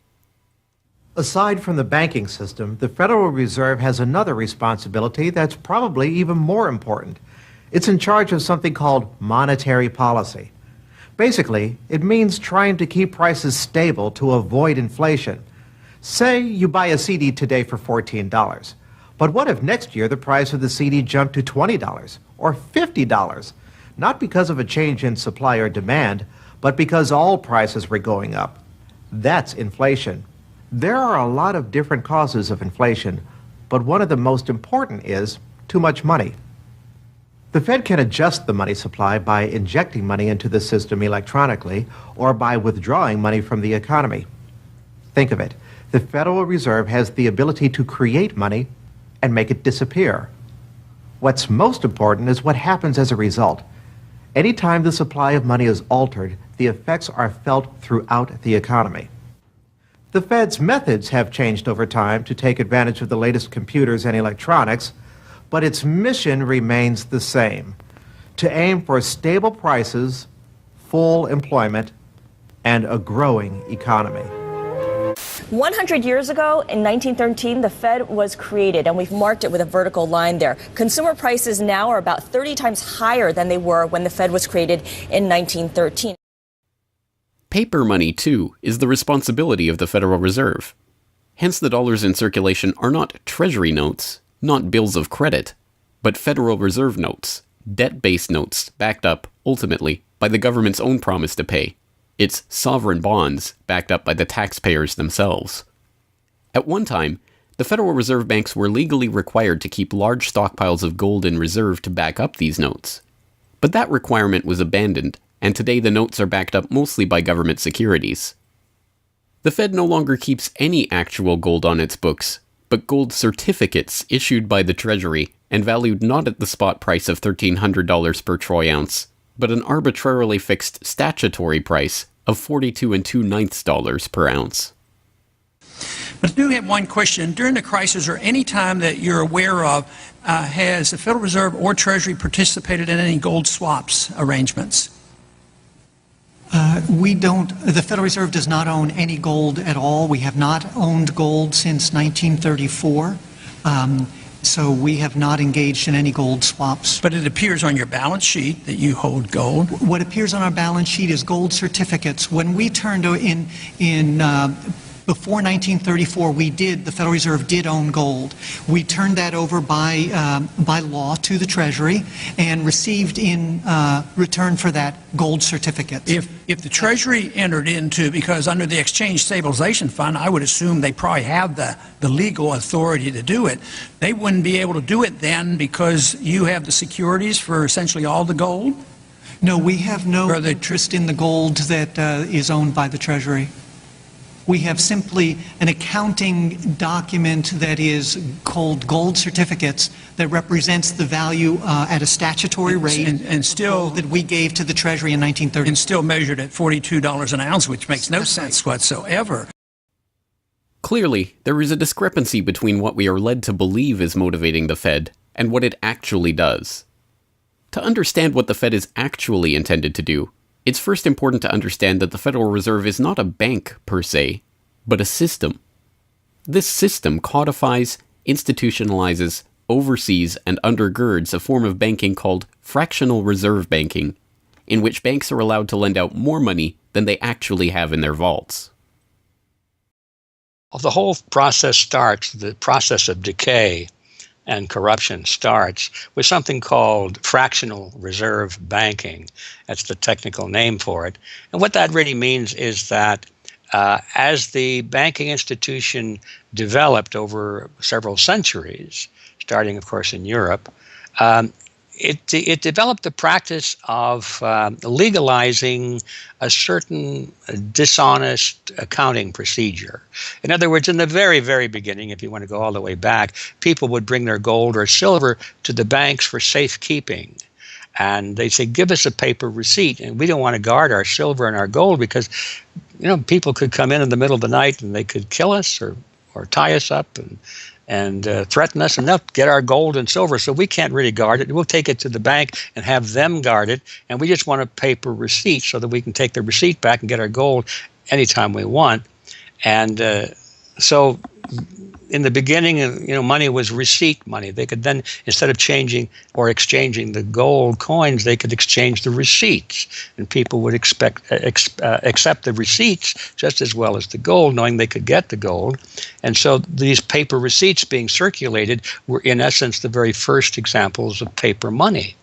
Aside from the banking system, the Federal Reserve has another responsibility that's probably even more important. It's in charge of something called monetary policy. Basically, it means trying to keep prices stable to avoid inflation. Say you buy a CD today for $14. But what if next year the price of the CD jumped to $20 or $50? Not because of a change in supply or demand, but because all prices were going up. That's inflation. There are a lot of different causes of inflation, but one of the most important is too much money. The Fed can adjust the money supply by injecting money into the system electronically or by withdrawing money from the economy. Think of it. The Federal Reserve has the ability to create money and make it disappear. What's most important is what happens as a result. Anytime the supply of money is altered, the effects are felt throughout the economy. The Fed's methods have changed over time to take advantage of the latest computers and electronics, but its mission remains the same: to aim for stable prices, full employment, and a growing economy. 100 years ago, in 1913, the Fed was created, and we've marked it with a vertical line there. Consumer prices now are about 30 times higher than they were when the Fed was created in 1913. Paper money, too, is the responsibility of the Federal Reserve. Hence, the dollars in circulation are not Treasury notes, not bills of credit, but Federal Reserve notes, debt-based notes backed up, ultimately, by the government's own promise to pay. It's sovereign bonds backed up by the taxpayers themselves. At one time, the Federal Reserve banks were legally required to keep large stockpiles of gold in reserve to back up these notes. But that requirement was abandoned, and today the notes are backed up mostly by government securities. The Fed no longer keeps any actual gold on its books, but gold certificates issued by the Treasury and valued not at the spot price of $1,300 per troy ounce, but an arbitrarily fixed statutory price of $42 2/9 per ounce. But I do have one question. During the crisis, or any time that you're aware of, has the Federal Reserve or Treasury participated in any gold swaps arrangements? The Federal Reserve does not own any gold at all. We have not owned gold since 1934. So we have not engaged in any gold swaps. But it appears on your balance sheet that you hold gold. What appears on our balance sheet is gold certificates. When we turned before 1934, the Federal Reserve did own gold. We turned that over by law to the Treasury and received in return for that gold certificates. If the Treasury entered into, because under the Exchange Stabilization Fund, I would assume they probably have the legal authority to do it, they wouldn't be able to do it then because you have the securities for essentially all the gold? No, we have no interest in the gold that is owned by the Treasury. We have simply an accounting document that is called gold certificates that represents the value at a statutory rate and still that we gave to the Treasury in 1930. And still measured at $42 an ounce, which makes no sense whatsoever. Clearly, there is a discrepancy between what we are led to believe is motivating the Fed and what it actually does. To understand what the Fed is actually intended to do, it's first important to understand that the Federal Reserve is not a bank per se, but a system. This system codifies, institutionalizes, oversees, and undergirds a form of banking called fractional reserve banking, in which banks are allowed to lend out more money than they actually have in their vaults. The whole process starts, the process of decay and corruption starts with something called fractional reserve banking. That's the technical name for it. And what that really means is that as the banking institution developed over several centuries, starting, of course, in Europe, it developed the practice of legalizing a certain dishonest accounting procedure. In other words, in the very, very beginning, if you want to go all the way back, people would bring their gold or silver to the banks for safekeeping. And they'd say, give us a paper receipt. And we don't want to guard our silver and our gold because, people could come in the middle of the night and they could kill us or tie us up and threaten us, and they'll get our gold and silver, so we can't really guard it. We'll take it to the bank and have them guard it, and we just want a paper receipt so that we can take the receipt back and get our gold anytime we want. And so in the beginning, money was receipt money. They could then, instead of changing or exchanging the gold coins, they could exchange the receipts, and people would accept the receipts just as well as the gold, knowing they could get the gold. And so these paper receipts being circulated were, in essence, the very first examples of paper money.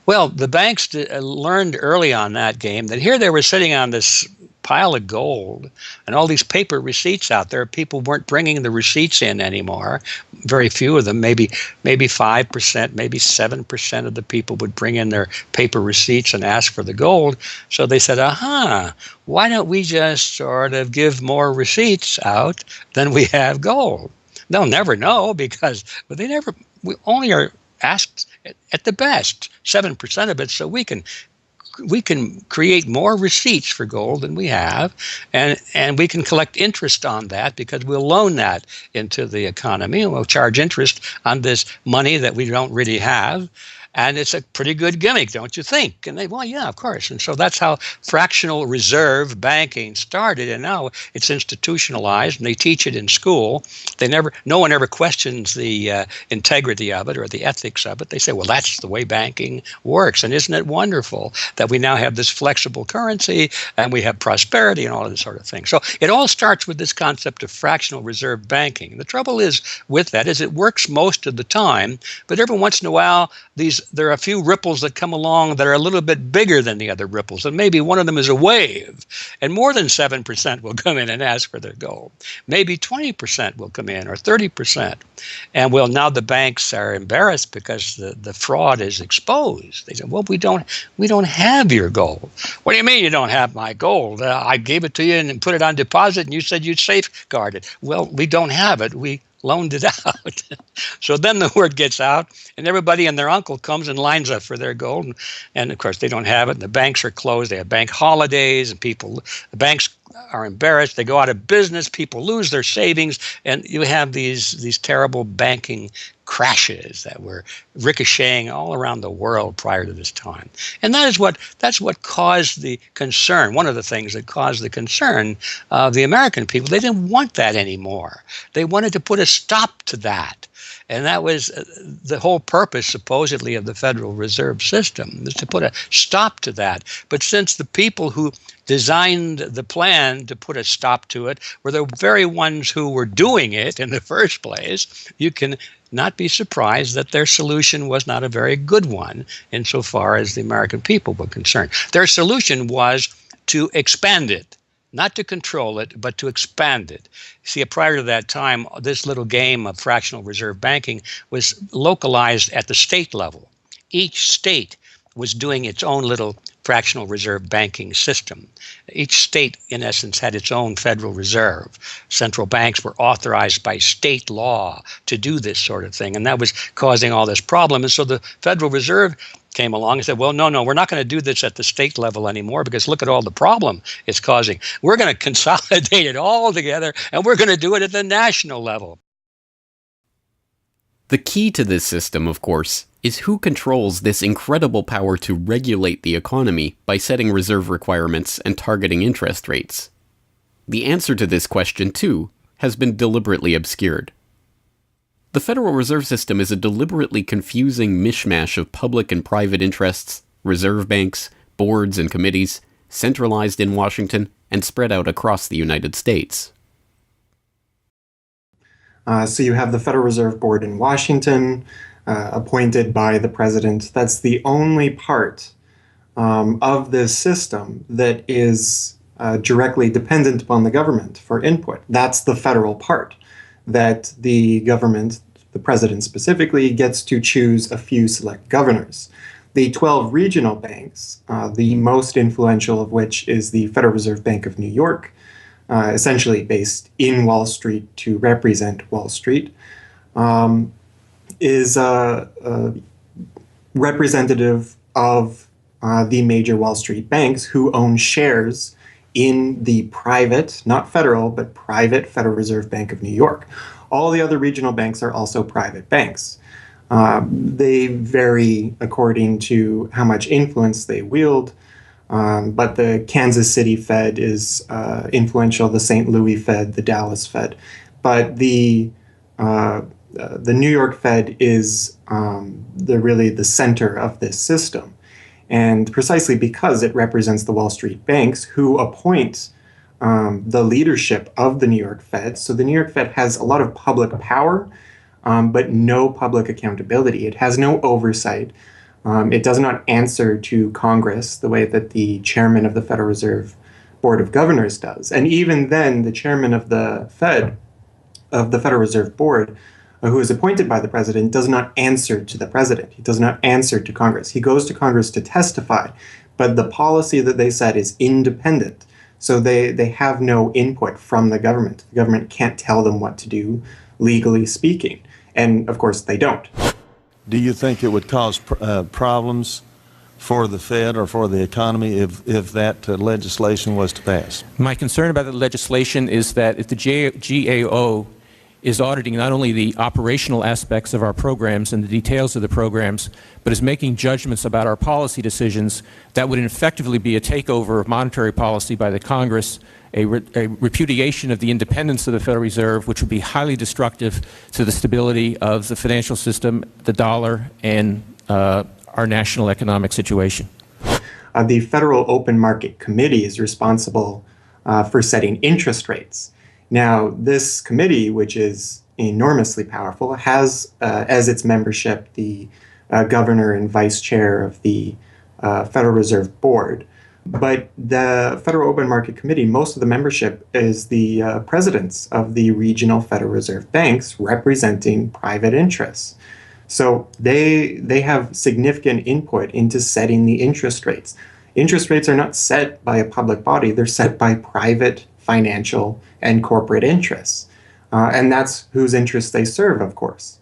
Well, the banks learned early on that game that here they were sitting on this pile of gold and all these paper receipts out there. People weren't bringing the receipts in anymore. Very few of them, maybe 5%, maybe 7% of the people would bring in their paper receipts and ask for the gold. So they said, why don't we just sort of give more receipts out than we have gold? They'll never know because we only are asked at the best 7% of it, so we can create more receipts for gold than we have, and we can collect interest on that because we'll loan that into the economy and we'll charge interest on this money that we don't really have. And it's a pretty good gimmick, don't you think? And they, well, yeah, of course. And so that's how fractional reserve banking started. And now it's institutionalized, and they teach it in school. No one ever questions the integrity of it or the ethics of it. They say, well, that's the way banking works. And isn't it wonderful that we now have this flexible currency and we have prosperity and all of this sort of thing? So it all starts with this concept of fractional reserve banking. The trouble is with that is it works most of the time, but every once in a while, there are a few ripples that come along that are a little bit bigger than the other ripples, and maybe one of them is a wave, and more than 7% will come in and ask for their gold. Maybe 20% will come in, or 30%. And well, now the banks are embarrassed because the fraud is exposed. They say, well, we don't have your gold. What do you mean you don't have my gold? I gave it to you and put it on deposit, and you said you'd safeguard it. Well, we don't have it. We loaned it out. So then the word gets out, and everybody and their uncle comes and lines up for their gold. And of course, they don't have it, and the banks are closed. They have bank holidays, and the banks are embarrassed. They go out of business. People lose their savings, and you have these terrible banking crashes that were ricocheting all around the world prior to this time. And that's what caused the concern. One of the things that caused the concern of the American people, they didn't want that anymore. They wanted to put a stop to that. And that was the whole purpose, supposedly, of the Federal Reserve System, was to put a stop to that. But since the people who designed the plan to put a stop to it were the very ones who were doing it in the first place, you can not be surprised that their solution was not a very good one insofar as the American people were concerned. Their solution was to expand it. Not to control it, but to expand it. See, prior to that time, this little game of fractional reserve banking was localized at the state level. Each state was doing its own little fractional reserve banking system. Each state, in essence, had its own Federal Reserve. Central banks were authorized by state law to do this sort of thing, and that was causing all this problem. And so the Federal Reserve came along and said, well, no, we're not going to do this at the state level anymore because look at all the problem it's causing. We're going to consolidate it all together, and we're going to do it at the national level. The key to this system, of course, is who controls this incredible power to regulate the economy by setting reserve requirements and targeting interest rates. The answer to this question, too, has been deliberately obscured. The Federal Reserve System is a deliberately confusing mishmash of public and private interests, reserve banks, boards and committees, centralized in Washington and spread out across the United States. So you have the Federal Reserve Board in Washington, appointed by the president. That's the only part of this system that is directly dependent upon the government for input. That's the federal part, that the government, the president specifically, gets to choose a few select governors. The 12 regional banks, the most influential of which is the Federal Reserve Bank of New York, essentially based in Wall Street to represent Wall Street, is representative of the major Wall Street banks who own shares in the private, not federal, but private Federal Reserve Bank of New York. All the other regional banks are also private banks. They vary according to how much influence they wield, but the Kansas City Fed is influential, the St. Louis Fed, the Dallas Fed. But the New York Fed is really the center of this system. And precisely because it represents the Wall Street banks who appoint the leadership of the New York Fed. So the New York Fed has a lot of public power, but no public accountability. It has no oversight. It does not answer to Congress the way that the chairman of the Federal Reserve Board of Governors does. And even then, the chairman of the Fed, of the Federal Reserve Board, who is appointed by the president, does not answer to the president. He does not answer to Congress. He goes to Congress to testify, but the policy that they set is independent. So they have no input from the government. The government can't tell them what to do, legally speaking. And of course, they don't. Do you think it would cause problems for the Fed or for the economy if that legislation was to pass? My concern about the legislation is that if the GAO is auditing not only the operational aspects of our programs and the details of the programs, but is making judgments about our policy decisions that would effectively be a takeover of monetary policy by the Congress, a repudiation of the independence of the Federal Reserve, which would be highly destructive to the stability of the financial system, the dollar, and our national economic situation. The Federal Open Market Committee is responsible for setting interest rates. Now, this committee, which is enormously powerful, has as its membership the governor and vice chair of the Federal Reserve Board. But the Federal Open Market Committee, most of the membership is the presidents of the regional Federal Reserve banks representing private interests. So they have significant input into setting the interest rates. Interest rates are not set by a public body, they're set by private financial and corporate interests. And that's whose interests they serve, of course.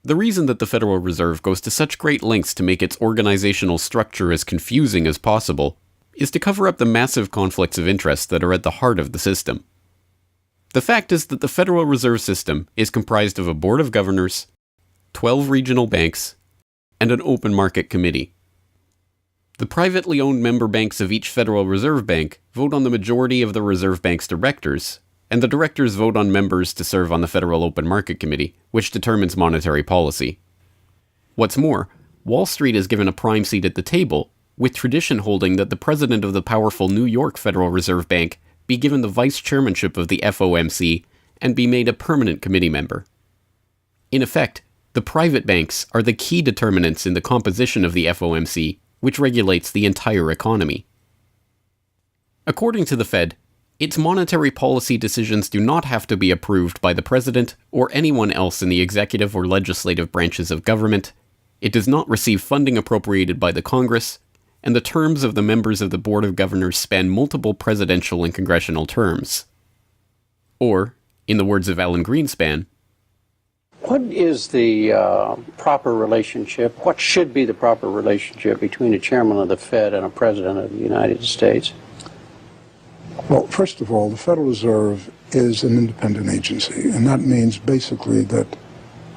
The reason that the Federal Reserve goes to such great lengths to make its organizational structure as confusing as possible is to cover up the massive conflicts of interest that are at the heart of the system. The fact is that the Federal Reserve System is comprised of a board of governors, 12 regional banks, and an open market committee. The privately owned member banks of each Federal Reserve Bank vote on the majority of the Reserve Bank's directors, and the directors vote on members to serve on the Federal Open Market Committee, which determines monetary policy. What's more, Wall Street is given a prime seat at the table, with tradition holding that the president of the powerful New York Federal Reserve Bank be given the vice chairmanship of the FOMC and be made a permanent committee member. In effect, the private banks are the key determinants in the composition of the FOMC, which regulates the entire economy. According to the Fed, its monetary policy decisions do not have to be approved by the president or anyone else in the executive or legislative branches of government. It does not receive funding appropriated by the Congress, and the terms of the members of the Board of Governors span multiple presidential and congressional terms. Or, in the words of Alan Greenspan, what is the proper relationship, what should be the proper relationship between a chairman of the Fed and a president of the United States? Well, first of all, the Federal Reserve is an independent agency, and that means basically that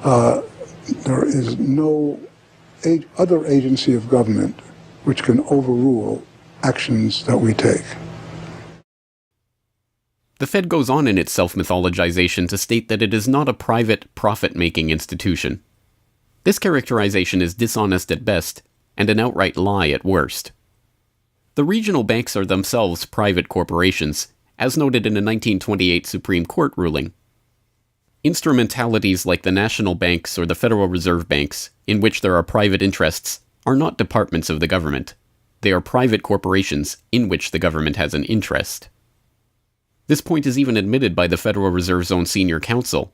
there is no other agency of government which can overrule actions that we take. The Fed goes on in its self-mythologization to state that it is not a private, profit-making institution. This characterization is dishonest at best, and an outright lie at worst. The regional banks are themselves private corporations, as noted in a 1928 Supreme Court ruling. Instrumentalities like the national banks or the Federal Reserve Banks, in which there are private interests, are not departments of the government. They are private corporations in which the government has an interest. This point is even admitted by the Federal Reserve's own senior counsel.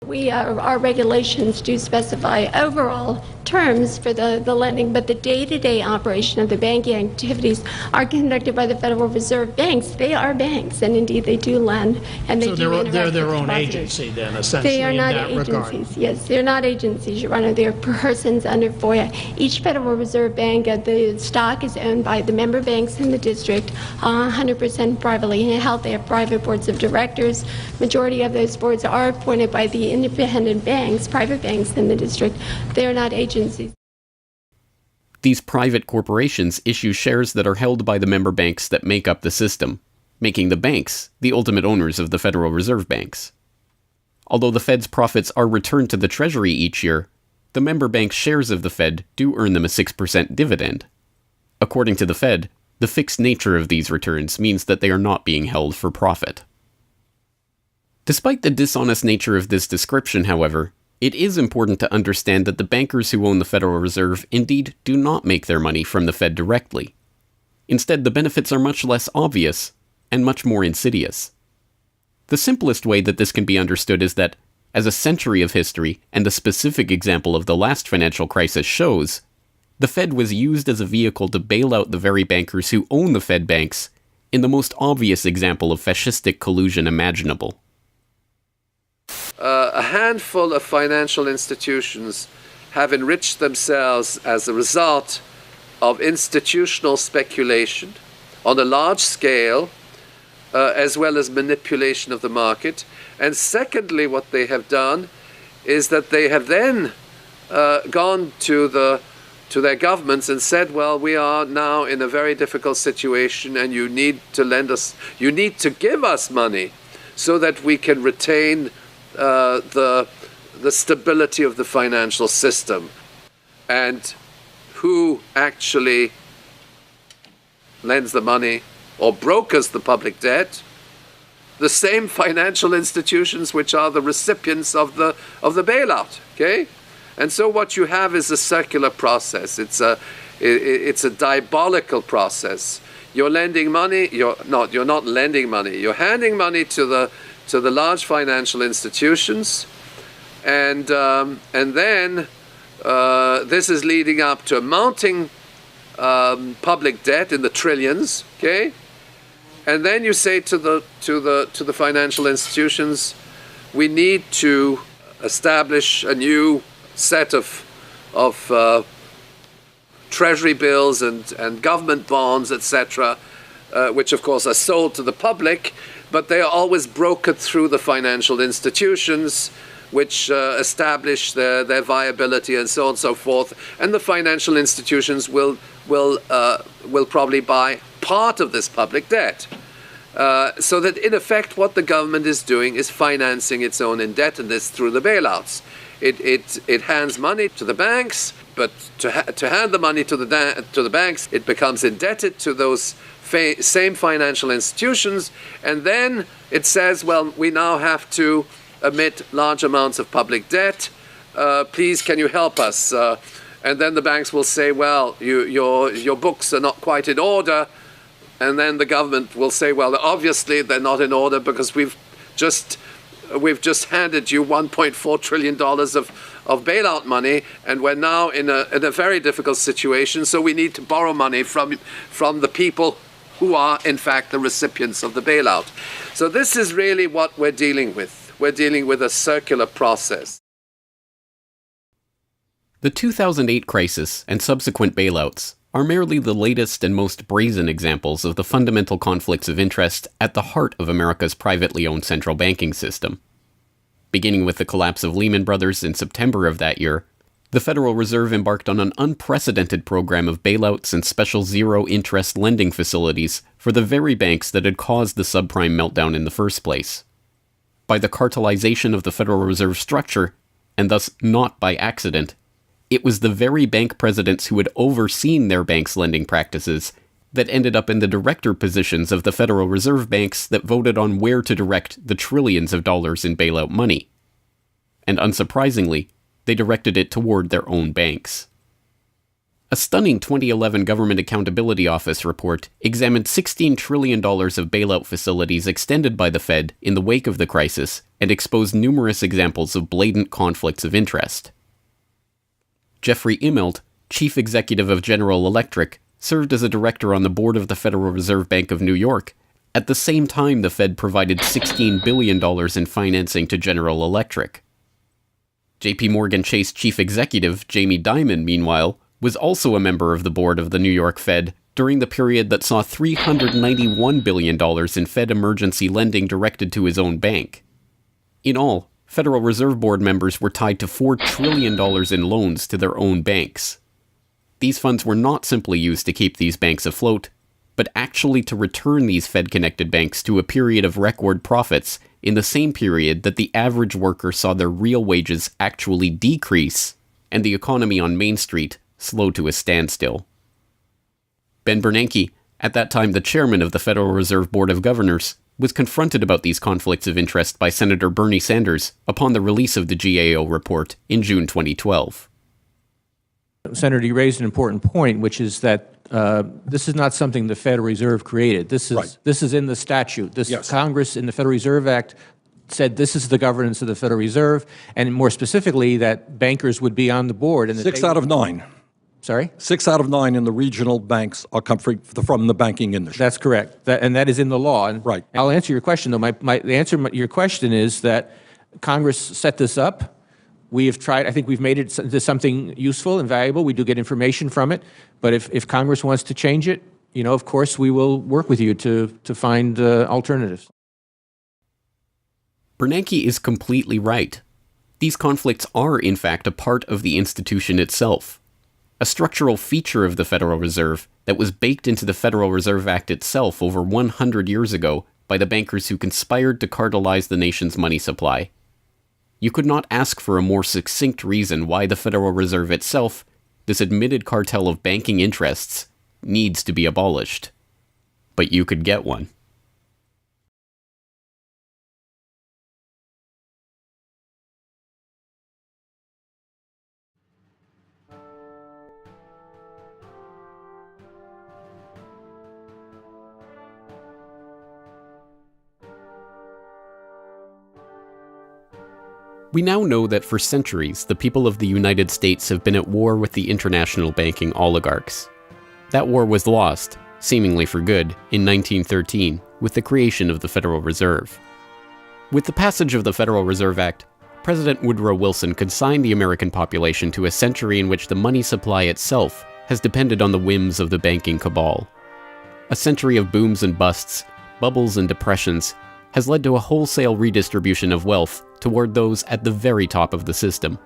Our regulations do specify overall terms for the lending, but the day-to-day operation of the banking activities are conducted by the Federal Reserve banks. They are banks, and indeed they do lend, and they do interact they're their with own depositors. agency then, essentially, They are not in that regard. agencies. Yes, they're not agencies, Your Honor. They're persons under FOIA. Each Federal Reserve Bank, the stock is owned by the member banks in the district, 100% privately held. They have private boards of directors. Majority of those boards are appointed by the independent banks, private banks in the district. They are not agencies. These private corporations issue shares that are held by the member banks that make up the system, making the banks the ultimate owners of the Federal Reserve Banks. Although the Fed's profits are returned to the Treasury each year, the member banks' shares of the Fed do earn them a 6% dividend. According to the Fed, the fixed nature of these returns means that they are not being held for profit. Despite the dishonest nature of this description, however, it is important to understand that the bankers who own the Federal Reserve indeed do not make their money from the Fed directly. Instead, the benefits are much less obvious and much more insidious. The simplest way that this can be understood is that, as a century of history and the specific example of the last financial crisis shows, the Fed was used as a vehicle to bail out the very bankers who own the Fed banks in the most obvious example of fascistic collusion imaginable. A handful of financial institutions have enriched themselves as a result of institutional speculation on a large scale as well as manipulation of the market. And secondly, what they have done is that they have then gone to their governments and said, well, we are now in a very difficult situation and you need to give us money so that we can retain the stability of the financial system. And who actually lends the money or brokers the public debt? The same financial institutions which are the recipients of the bailout. Okay, and so what you have is a circular process. It's a diabolical process. You're lending money. You're not lending money. You're handing money to the large financial institutions, and then this is leading up to a mounting public debt in the trillions. Okay. And then you say to the financial institutions, we need to establish a new set of treasury bills and government bonds, etc., which of course are sold to the public, but they are always brokered through the financial institutions, which establish their viability and so on and so forth. And the financial institutions will probably buy part of this public debt. So that in effect what the government is doing is financing its own indebtedness through the bailouts. It hands money to the banks, but to hand the money to the banks, it becomes indebted to those same financial institutions, and then it says, well, we now have to emit large amounts of public debt. Please, can you help us? And then the banks will say, well, your books are not quite in order. And then the government will say, well, obviously they're not in order because we've just handed you $1.4 trillion of bailout money, and we're now in a very difficult situation, so we need to borrow money from the people who are, in fact, the recipients of the bailout. So this is really what we're dealing with. We're dealing with a circular process. The 2008 crisis and subsequent bailouts are merely the latest and most brazen examples of the fundamental conflicts of interest at the heart of America's privately owned central banking system. Beginning with the collapse of Lehman Brothers in September of that year, the Federal Reserve embarked on an unprecedented program of bailouts and special zero-interest lending facilities for the very banks that had caused the subprime meltdown in the first place. By the cartelization of the Federal Reserve structure, and thus not by accident, it was the very bank presidents who had overseen their banks' lending practices that ended up in the director positions of the Federal Reserve banks that voted on where to direct the trillions of dollars in bailout money. And unsurprisingly, they directed it toward their own banks. A stunning 2011 Government Accountability Office report examined $16 trillion of bailout facilities extended by the Fed in the wake of the crisis and exposed numerous examples of blatant conflicts of interest. Jeffrey Immelt, chief executive of General Electric, served as a director on the board of the Federal Reserve Bank of New York. At the same time, the Fed provided $16 billion in financing to General Electric. JP Morgan Chase chief executive Jamie Dimon, meanwhile, was also a member of the board of the New York Fed during the period that saw $391 billion in Fed emergency lending directed to his own bank. In all, Federal Reserve Board members were tied to $4 trillion in loans to their own banks. These funds were not simply used to keep these banks afloat, but actually to return these Fed-connected banks to a period of record profits in the same period that the average worker saw their real wages actually decrease and the economy on Main Street slow to a standstill. Ben Bernanke, at that time the chairman of the Federal Reserve Board of Governors, was confronted about these conflicts of interest by Senator Bernie Sanders upon the release of the GAO report in June 2012. Senator, you raised an important point, which is that this is not something the Federal Reserve created. This is in the statute. Congress in the Federal Reserve Act said this is the governance of the Federal Reserve, and more specifically that bankers would be on the board. And 6 out of 9. Sorry? 6 out of 9 in the regional banks are come from the banking industry. That's correct. And that is in the law. And right. I'll answer your question, though. The answer to your question is that Congress set this up. We have tried, I think we've made it into something useful and valuable. We do get information from it. But if Congress wants to change it, of course, we will work with you to find alternatives. Bernanke is completely right. These conflicts are, in fact, a part of the institution itself. A structural feature of the Federal Reserve that was baked into the Federal Reserve Act itself over 100 years ago by the bankers who conspired to cartelize the nation's money supply. You could not ask for a more succinct reason why the Federal Reserve itself, this admitted cartel of banking interests, needs to be abolished. But you could get one. We now know that for centuries, the people of the United States have been at war with the international banking oligarchs. That war was lost, seemingly for good, in 1913 with the creation of the Federal Reserve. With the passage of the Federal Reserve Act, President Woodrow Wilson consigned the American population to a century in which the money supply itself has depended on the whims of the banking cabal. A century of booms and busts, bubbles and depressions, has led to a wholesale redistribution of wealth toward those at the very top of the system.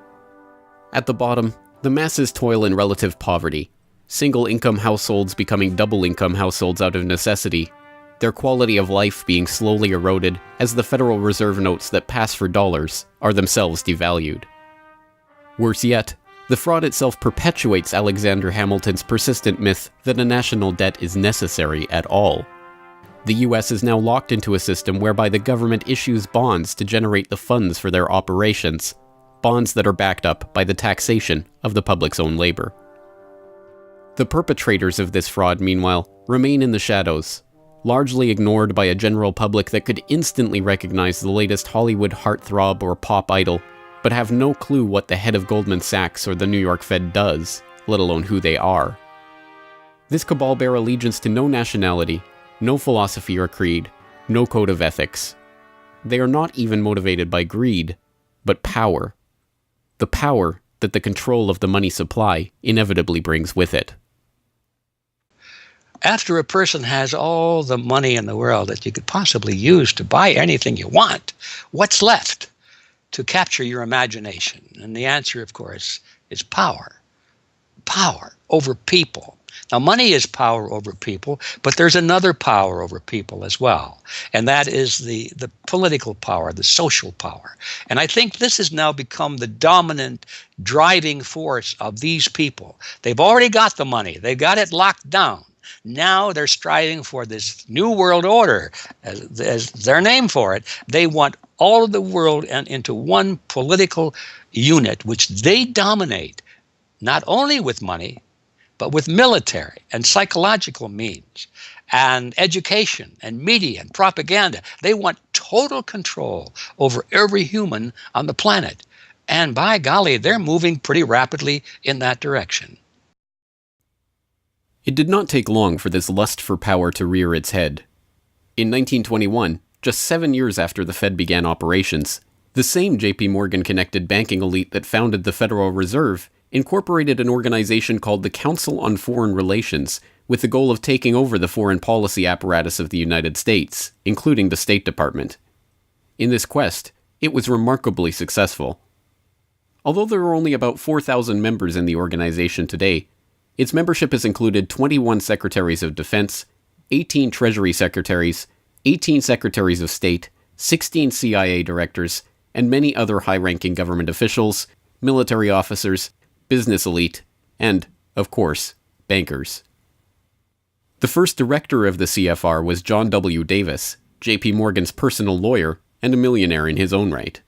At the bottom, the masses toil in relative poverty, single-income households becoming double-income households out of necessity, their quality of life being slowly eroded as the Federal Reserve notes that pass for dollars are themselves devalued. Worse yet, the fraud itself perpetuates Alexander Hamilton's persistent myth that a national debt is necessary at all. The US is now locked into a system whereby the government issues bonds to generate the funds for their operations, bonds that are backed up by the taxation of the public's own labor. The perpetrators of this fraud, meanwhile, remain in the shadows, largely ignored by a general public that could instantly recognize the latest Hollywood heartthrob or pop idol, but have no clue what the head of Goldman Sachs or the New York Fed does, let alone who they are. This cabal bear allegiance to no nationality, no philosophy or creed, no code of ethics. They are not even motivated by greed, but power. The power that the control of the money supply inevitably brings with it. After a person has all the money in the world that you could possibly use to buy anything you want, what's left to capture your imagination? And the answer, of course, is power. Power over people. Now, money is power over people, but there's another power over people as well, and that is the political power, the social power. And I think this has now become the dominant driving force of these people. They've already got the money. They've got it locked down. Now they're striving for this new world order, as their name for it. They want all of the world into one political unit, which they dominate, not only with money, but with military and psychological means and education and media and propaganda. They want total control over every human on the planet. And by golly, they're moving pretty rapidly in that direction. It did not take long for this lust for power to rear its head. In 1921, just 7 years after the Fed began operations, the same J.P. Morgan-connected banking elite that founded the Federal Reserve incorporated an organization called the Council on Foreign Relations with the goal of taking over the foreign policy apparatus of the United States, including the State Department. In this quest, it was remarkably successful. Although there are only about 4,000 members in the organization today, its membership has included 21 Secretaries of Defense, 18 Treasury Secretaries, 18 Secretaries of State, 16 CIA directors, and many other high-ranking government officials, military officers, business elite, and, of course, bankers. The first director of the CFR was John W. Davis, J.P. Morgan's personal lawyer and a millionaire in his own right.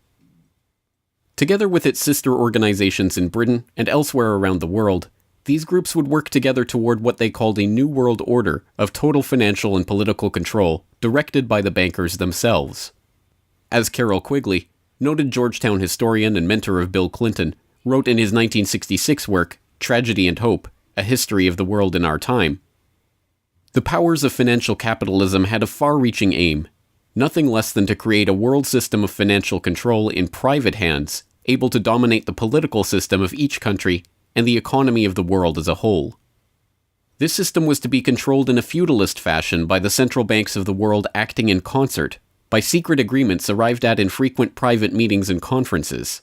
Together with its sister organizations in Britain and elsewhere around the world, these groups would work together toward what they called a New World Order of total financial and political control directed by the bankers themselves. As Carroll Quigley, noted Georgetown historian and mentor of Bill Clinton, wrote in his 1966 work, Tragedy and Hope, A History of the World in Our Time, the powers of financial capitalism had a far-reaching aim, nothing less than to create a world system of financial control in private hands, able to dominate the political system of each country and the economy of the world as a whole. This system was to be controlled in a feudalist fashion by the central banks of the world acting in concert, by secret agreements arrived at in frequent private meetings and conferences.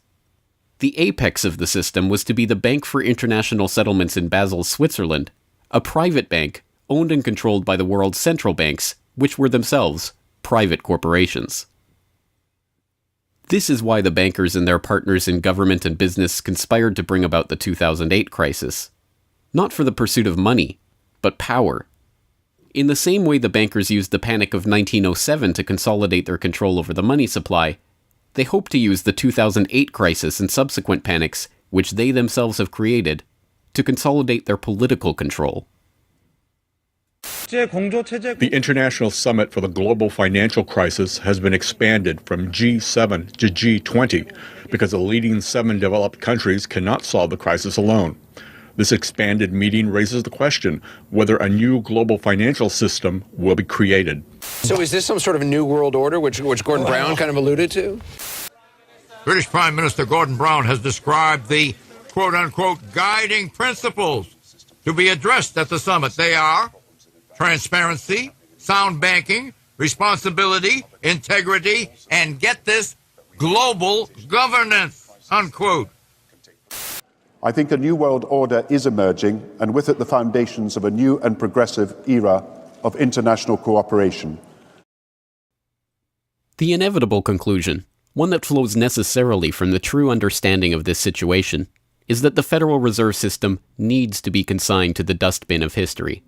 The apex of the system was to be the Bank for International Settlements in Basel, Switzerland, a private bank owned and controlled by the world's central banks, which were themselves private corporations. This is why the bankers and their partners in government and business conspired to bring about the 2008 crisis. Not for the pursuit of money, but power. In the same way the bankers used the panic of 1907 to consolidate their control over the money supply, they hope to use the 2008 crisis and subsequent panics, which they themselves have created, to consolidate their political control. The International Summit for the Global Financial Crisis has been expanded from G7 to G20 because the leading 7 developed countries cannot solve the crisis alone. This expanded meeting raises the question whether a new global financial system will be created. So is this some sort of a new world order, which Gordon Brown kind of alluded to? British Prime Minister Gordon Brown has described the quote-unquote guiding principles to be addressed at the summit. They are transparency, sound banking, responsibility, integrity, and get this, global governance, unquote. I think a new world order is emerging, and with it the foundations of a new and progressive era of international cooperation. The inevitable conclusion, one that flows necessarily from the true understanding of this situation, is that the Federal Reserve System needs to be consigned to the dustbin of history.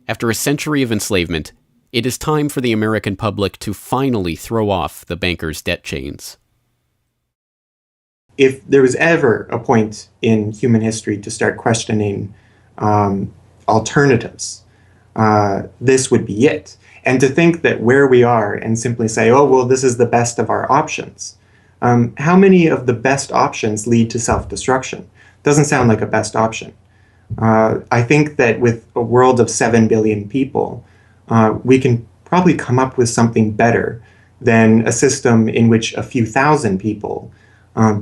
After a century of enslavement, it is time for the American public to finally throw off the bankers' debt chains. If there was ever a point in human history to start questioning alternatives, this would be it. And to think that where we are and simply say, oh, well, this is the best of our options. How many of the best options lead to self-destruction? Doesn't sound like a best option. I think that with a world of 7 billion people, we can probably come up with something better than a system in which a few thousand people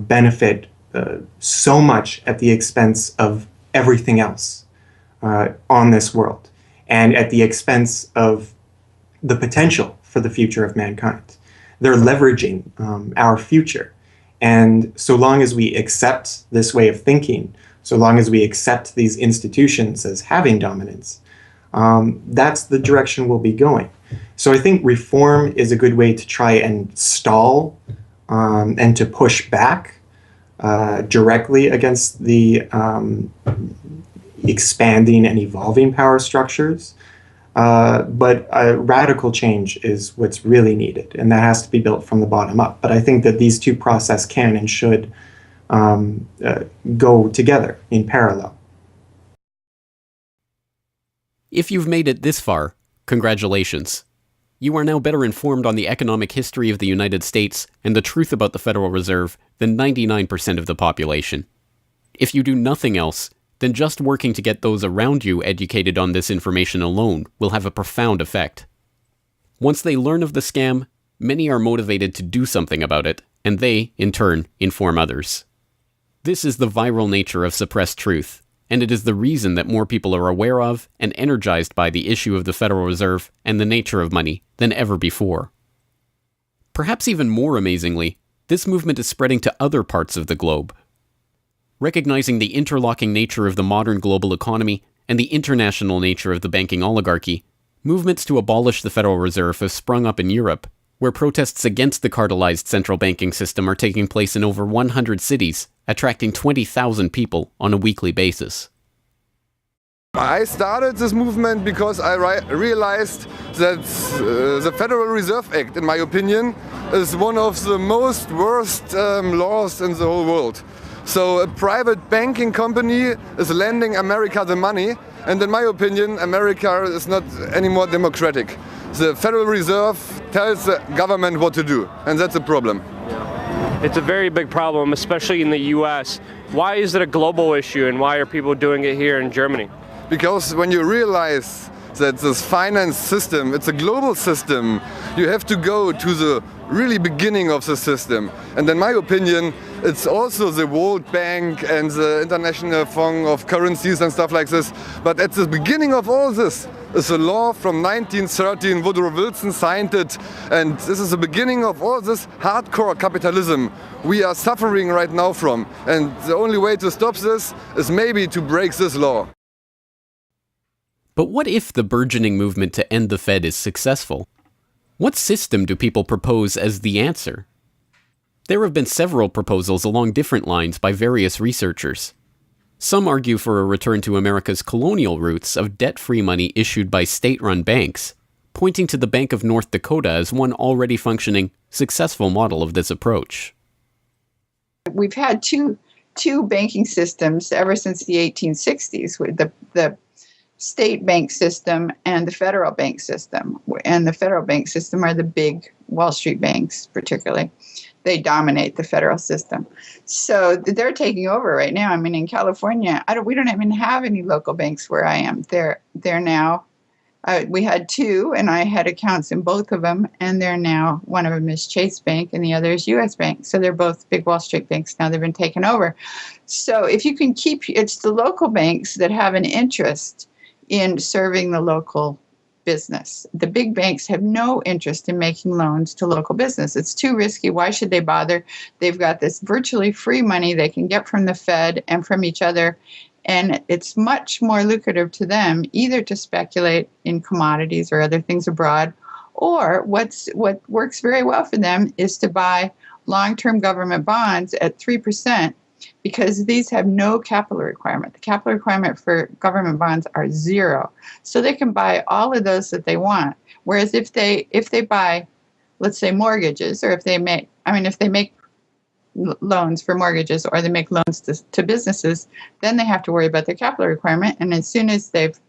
benefit so much at the expense of everything else on this world, and at the expense of the potential for the future of mankind. They're leveraging our future. And so long as we accept this way of thinking, so long as we accept these institutions as having dominance, that's the direction we'll be going. So I think reform is a good way to try and stall and to push back directly against the expanding and evolving power structures. But radical change is what's really needed, and that has to be built from the bottom up. But I think that these two processes can and should go together in parallel. If you've made it this far, congratulations. You are now better informed on the economic history of the United States and the truth about the Federal Reserve than 99% of the population. If you do nothing else, then just working to get those around you educated on this information alone will have a profound effect. Once they learn of the scam, many are motivated to do something about it, and they, in turn, inform others. This is the viral nature of suppressed truth, and it is the reason that more people are aware of and energized by the issue of the Federal Reserve and the nature of money than ever before. Perhaps even more amazingly, this movement is spreading to other parts of the globe. Recognizing the interlocking nature of the modern global economy and the international nature of the banking oligarchy, movements to abolish the Federal Reserve have sprung up in Europe, where protests against the cartelized central banking system are taking place in over 100 cities, attracting 20,000 people on a weekly basis. I started this movement because I realized that the Federal Reserve Act, in my opinion, is one of the most worst laws in the whole world. So a private banking company is lending America the money, and in my opinion, America is not any more democratic. The Federal Reserve tells the government what to do, and that's a problem. It's a very big problem, especially in the US. Why is it a global issue, and why are people doing it here in Germany? Because when you realize that this finance system, it's a global system, you have to go to the really beginning of the system. And in my opinion, It's also the World Bank and the International Fund of Currencies and stuff like this. But at the beginning of all this is a law from 1913. Woodrow Wilson signed it. And this is the beginning of all this hardcore capitalism we are suffering right now from. And the only way to stop this is maybe to break this law. But what if the burgeoning movement to end the Fed is successful? What system do people propose as the answer? There have been several proposals along different lines by various researchers. Some argue for a return to America's colonial roots of debt-free money issued by state-run banks, pointing to the Bank of North Dakota as one already functioning, successful model of this approach. We've had two banking systems ever since the 1860s, with the state bank system and the federal bank system. And the federal bank system are the big Wall Street banks, particularly. They dominate the federal system. So they're taking over right now. I mean, in California, we don't even have any local banks where I am. They're now, we had two, and I had accounts in both of them, and they're now, one of them is Chase Bank, and the other is U.S. Bank. So they're both big Wall Street banks now. They've been taken over. So if you can it's the local banks that have an interest in serving the local business. The big banks have no interest in making loans to local business. It's too risky. Why should they bother? They've got this virtually free money they can get from the Fed and from each other, and it's much more lucrative to them either to speculate in commodities or other things abroad, or what works very well for them is to buy long-term government bonds at 3%, because these have no capital requirement. The capital requirement for government bonds are zero. So they can buy all of those that they want. Whereas if they buy, let's say, mortgages, or if they make loans for mortgages, or they make loans to businesses, then they have to worry about their capital requirement. And as soon as they've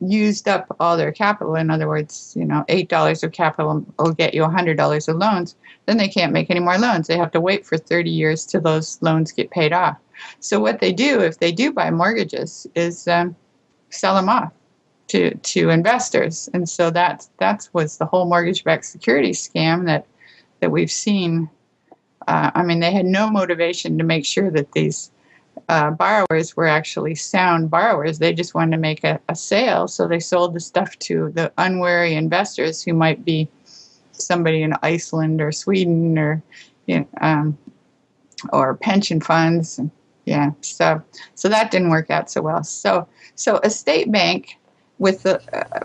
used up all their capital, in other words, $8 of capital will get you $100 of loans, then they can't make any more loans. They have to wait for 30 years till those loans get paid off. So what they do, if they do buy mortgages, is sell them off to investors. And so that was the whole mortgage-backed securities scam that we've seen. They had no motivation to make sure that these borrowers were actually sound borrowers. They just wanted to make a sale, so they sold the stuff to the unwary investors who might be somebody in Iceland or Sweden or pension funds. Yeah, so that didn't work out so well. So a state bank with the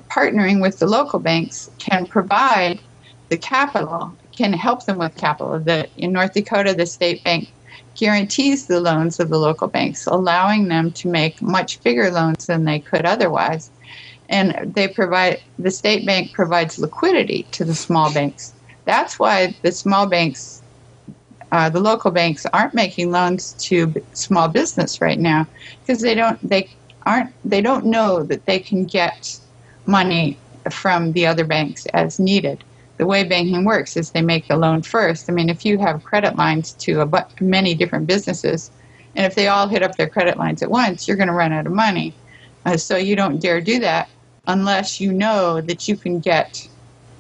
partnering with the local banks can provide the capital, can help them with capital. In North Dakota, the state bank guarantees the loans of the local banks, allowing them to make much bigger loans than they could otherwise. And the state bank provides liquidity to the small banks. That's why the small banks, the local banks, aren't making loans to small business right now, because they don't know that they can get money from the other banks as needed. The way banking works is they make the loan first. If you have credit lines to many different businesses, and if they all hit up their credit lines at once, you're going to run out of money. So you don't dare do that unless you know that you can get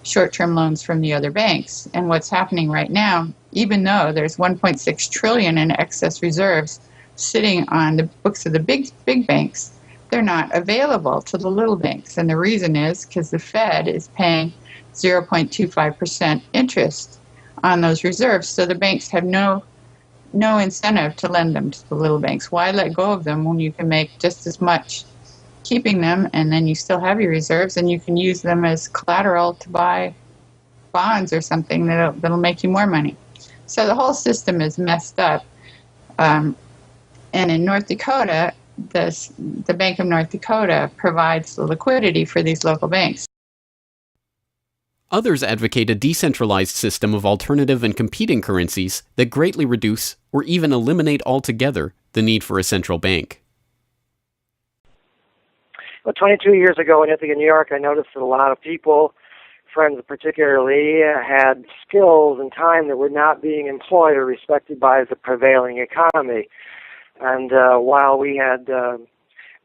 short-term loans from the other banks. And what's happening right now, even though there's $1.6 trillion in excess reserves sitting on the books of the big banks, they're not available to the little banks. And the reason is because the Fed is paying 0.25% interest on those reserves. So the banks have no incentive to lend them to the little banks. Why let go of them when you can make just as much keeping them, and then you still have your reserves, and you can use them as collateral to buy bonds or something that'll make you more money. So the whole system is messed up. And in North Dakota, the Bank of North Dakota provides the liquidity for these local banks. Others advocate a decentralized system of alternative and competing currencies that greatly reduce or even eliminate altogether the need for a central bank. Well, 22 years ago in Ithaca, New York, I noticed that a lot of people, friends particularly, had skills and time that were not being employed or respected by the prevailing economy. And while we had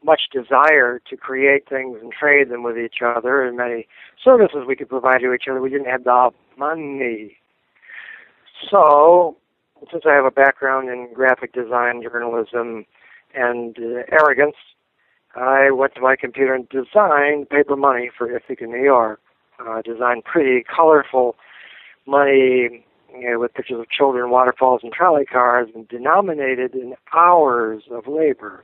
much desire to create things and trade them with each other, and many services we could provide to each other, we didn't have the money. So since I have a background in graphic design, journalism, and arrogance, I went to my computer and designed paper money for Ithaca, New York. Designed pretty colorful money, with pictures of children, waterfalls, and trolley cars, and denominated in hours of labor.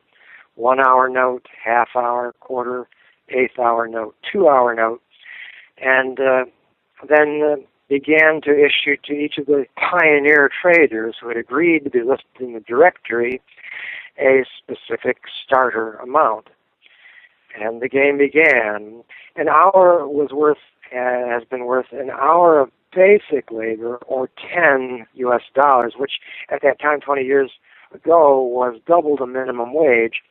1 hour note, half hour, quarter, eighth hour note, 2 hour note, and then began to issue to each of the pioneer traders who had agreed to be listed in the directory a specific starter amount. And the game began. An hour has been worth an hour of basic labor, or $10 US, which at that time, 20 years ago, was double the minimum wage.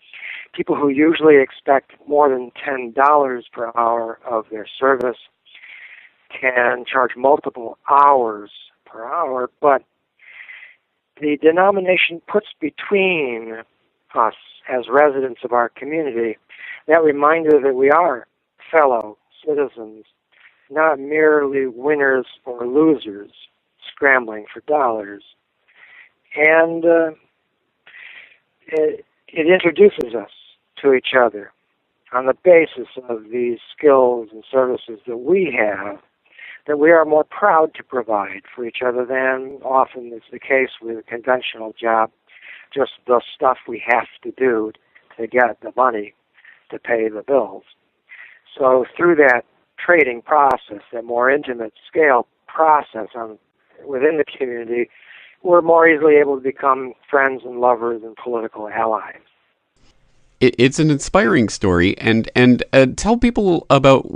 People who usually expect more than $10 per hour of their service can charge multiple hours per hour, but the denomination puts between us as residents of our community that reminder that we are fellow citizens, not merely winners or losers scrambling for dollars. And it introduces us to each other on the basis of these skills and services that we have, that we are more proud to provide for each other than often is the case with a conventional job, just the stuff we have to do to get the money to pay the bills. So through that trading process, that more intimate scale process within the community, we're more easily able to become friends and lovers and political allies. It's an inspiring story, and tell people about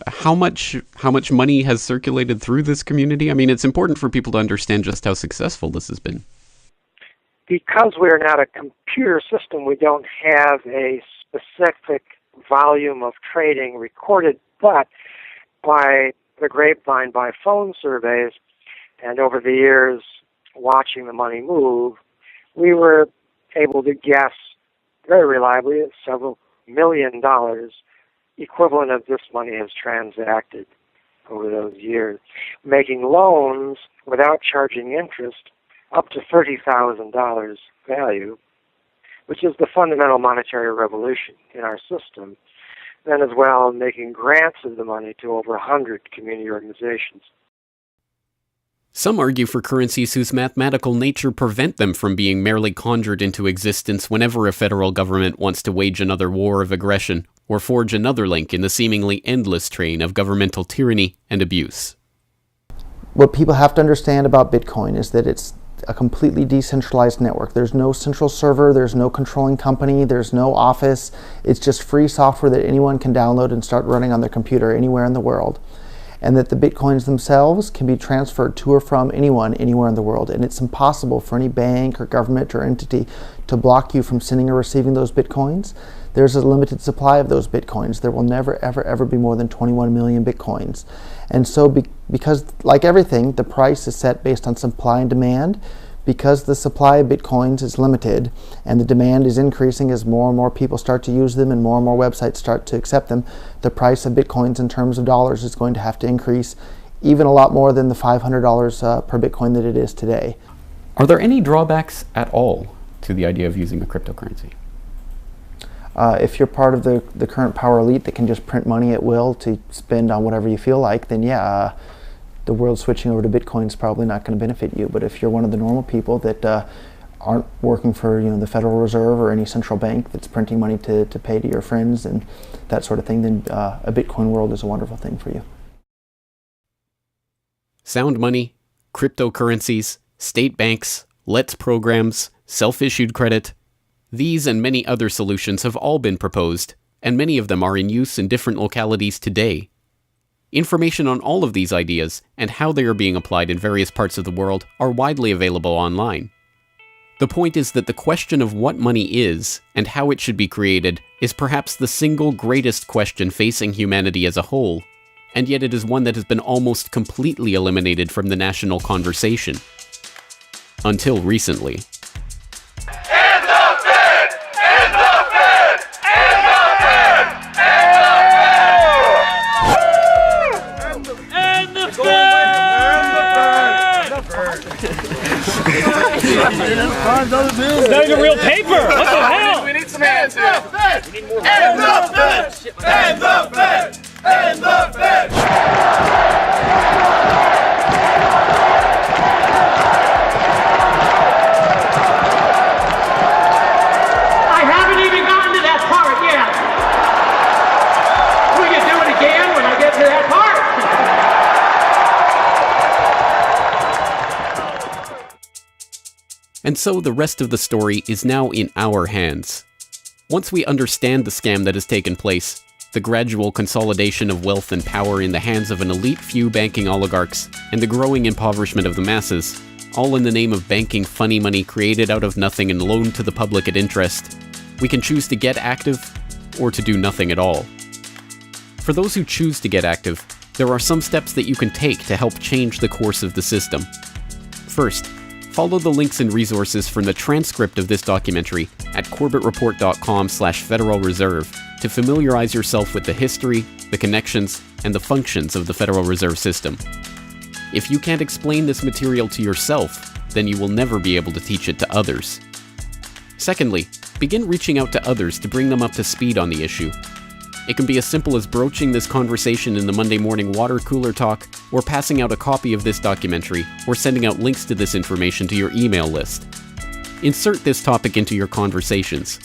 how much money has circulated through this community. I mean, it's important for people to understand just how successful this has been. Because we're not a computer system, we don't have a specific volume of trading recorded, but by the grapevine, by phone surveys, and over the years watching the money move, we were able to guess very reliably at several $1 million equivalent of this money has transacted over those years, making loans without charging interest up to $30,000 value, which is the fundamental monetary revolution in our system. Then as well, making grants of the money to over 100 community organizations. Some argue for currencies whose mathematical nature prevent them from being merely conjured into existence whenever a federal government wants to wage another war of aggression or forge another link in the seemingly endless train of governmental tyranny and abuse. What people have to understand about Bitcoin is that it's a completely decentralized network. There's no central server, there's no controlling company, there's no office. It's just free software that anyone can download and start running on their computer anywhere in the world. And that the Bitcoins themselves can be transferred to or from anyone anywhere in the world. And it's impossible for any bank or government or entity to block you from sending or receiving those Bitcoins. There's a limited supply of those Bitcoins. There will never, ever, ever be more than 21 million Bitcoins. And so because, like everything, the price is set based on supply and demand, because the supply of Bitcoins is limited and the demand is increasing as more and more people start to use them and more websites start to accept them, the price of Bitcoins in terms of dollars is going to have to increase even a lot more than the $500 per Bitcoin that it is today. Are there any drawbacks at all to the idea of using a cryptocurrency? If you're part of the current power elite that can just print money at will to spend on whatever you feel like, then yeah, the world switching over to Bitcoin is probably not going to benefit you. But if you're one of the normal people that aren't working for the Federal Reserve or any central bank that's printing money to pay to your friends and that sort of thing, then a Bitcoin world is a wonderful thing for you. Sound money, cryptocurrencies, state banks, LETS programs, self-issued credit. These and many other solutions have all been proposed, and many of them are in use in different localities today. Information on all of these ideas and how they are being applied in various parts of the world are widely available online. The point is that the question of what money is and how it should be created is perhaps the single greatest question facing humanity as a whole, and yet it is one that has been almost completely eliminated from the national conversation. Until recently. Hands up, Fed! Hands up, Fed! Hands up, Fed! Hands up, Fed! I haven't even gotten to that part yet. We can do it again when I get to that part. And so the rest of the story is now in our hands. Once we understand the scam that has taken place, the gradual consolidation of wealth and power in the hands of an elite few banking oligarchs, and the growing impoverishment of the masses, all in the name of banking funny money created out of nothing and loaned to the public at interest, we can choose to get active or to do nothing at all. For those who choose to get active, there are some steps that you can take to help change the course of the system. First, follow the links and resources from the transcript of this documentary at corbettreport.com/Federal Reserve to familiarize yourself with the history, the connections, and the functions of the Federal Reserve System. If you can't explain this material to yourself, then you will never be able to teach it to others. Secondly, begin reaching out to others to bring them up to speed on the issue. It can be as simple as broaching this conversation in the Monday morning water cooler talk, or passing out a copy of this documentary, or sending out links to this information to your email list. Insert this topic into your conversations.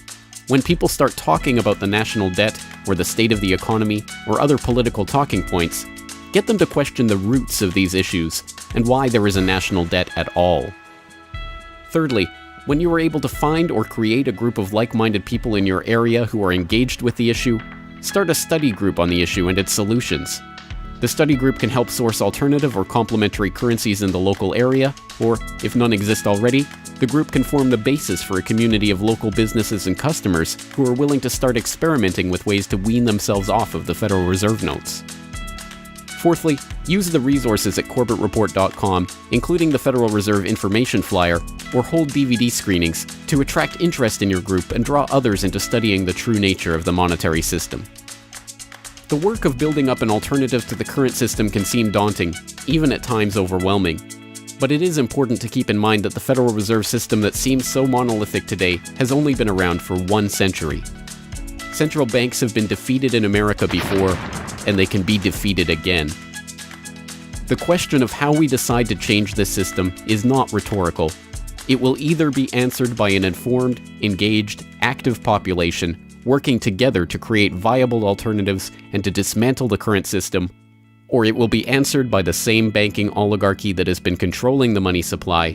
When people start talking about the national debt, or the state of the economy, or other political talking points, get them to question the roots of these issues, and why there is a national debt at all. Thirdly, when you are able to find or create a group of like-minded people in your area who are engaged with the issue, start a study group on the issue and its solutions. The study group can help source alternative or complementary currencies in the local area, or, if none exist already, the group can form the basis for a community of local businesses and customers who are willing to start experimenting with ways to wean themselves off of the Federal Reserve notes. Fourthly, use the resources at corbettreport.com, including the Federal Reserve information flyer, or hold DVD screenings to attract interest in your group and draw others into studying the true nature of the monetary system. The work of building up an alternative to the current system can seem daunting, even at times overwhelming. But it is important to keep in mind that the Federal Reserve System that seems so monolithic today has only been around for 1 century. Central banks have been defeated in America before, and they can be defeated again. The question of how we decide to change this system is not rhetorical. It will either be answered by an informed, engaged, active population working together to create viable alternatives and to dismantle the current system, or it will be answered by the same banking oligarchy that has been controlling the money supply,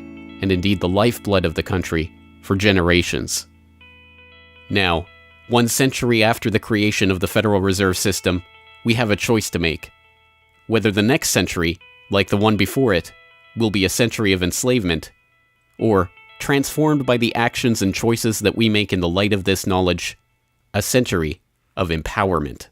and indeed the lifeblood of the country, for generations. Now, 1 century after the creation of the Federal Reserve System, we have a choice to make. Whether the next century, like the one before it, will be a century of enslavement, or, transformed by the actions and choices that we make in the light of this knowledge, a century of empowerment.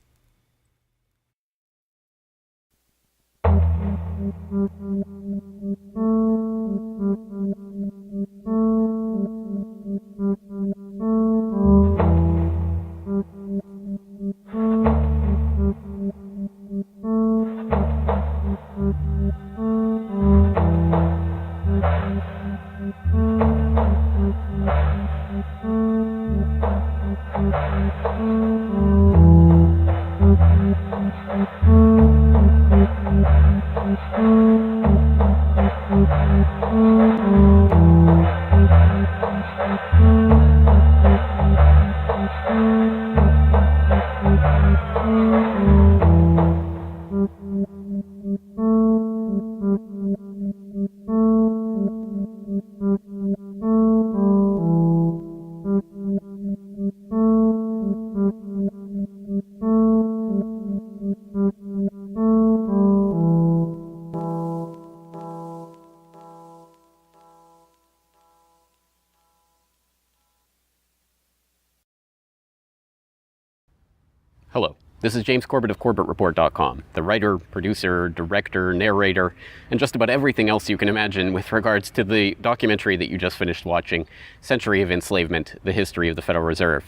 Hello, this is James Corbett of CorbettReport.com, the writer, producer, director, narrator, and just about everything else you can imagine with regards to the documentary that you just finished watching, Century of Enslavement, The History of the Federal Reserve.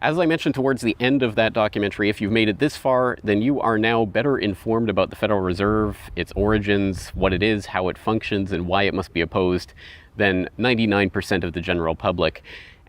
As I mentioned towards the end of that documentary, if you've made it this far, then you are now better informed about the Federal Reserve, its origins, what it is, how it functions, and why it must be opposed than 99% of the general public.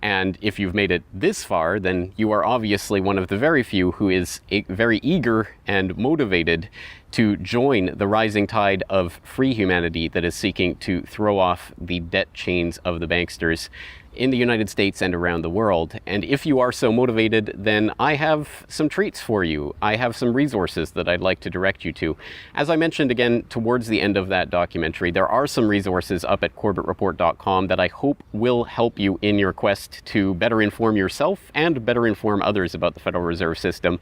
And if you've made it this far, then you are obviously one of the very few who is very eager and motivated to join the rising tide of free humanity that is seeking to throw off the debt chains of the banksters in the United States and around the world. And if you are so motivated, then I have some treats for you. I have some resources that I'd like to direct you to. As I mentioned again towards the end of that documentary, there are some resources up at corbettreport.com that I hope will help you in your quest to better inform yourself and better inform others about the Federal Reserve System.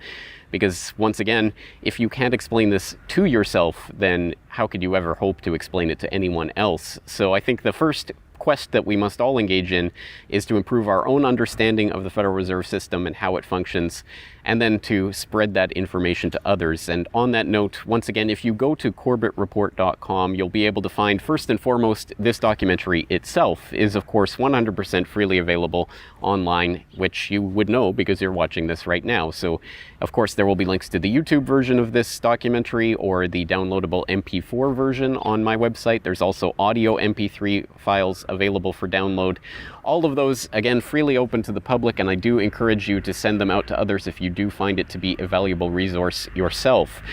Because once again, if you can't explain this to yourself, then how could you ever hope to explain it to anyone else? So I think the first quest that we must all engage in is to improve our own understanding of the Federal Reserve System and how it functions, and then to spread that information to others. And on that note, once again, if you go to corbettreport.com, you'll be able to find, first and foremost, this documentary itself is, of course, 100% freely available online, which you would know because you're watching this right now. So, of course, there will be links to the YouTube version of this documentary or the downloadable MP4 version on my website. There's also audio MP3 files available for download. All of those, again, freely open to the public, and I do encourage you to send them out to others if you do find it to be a valuable resource yourself.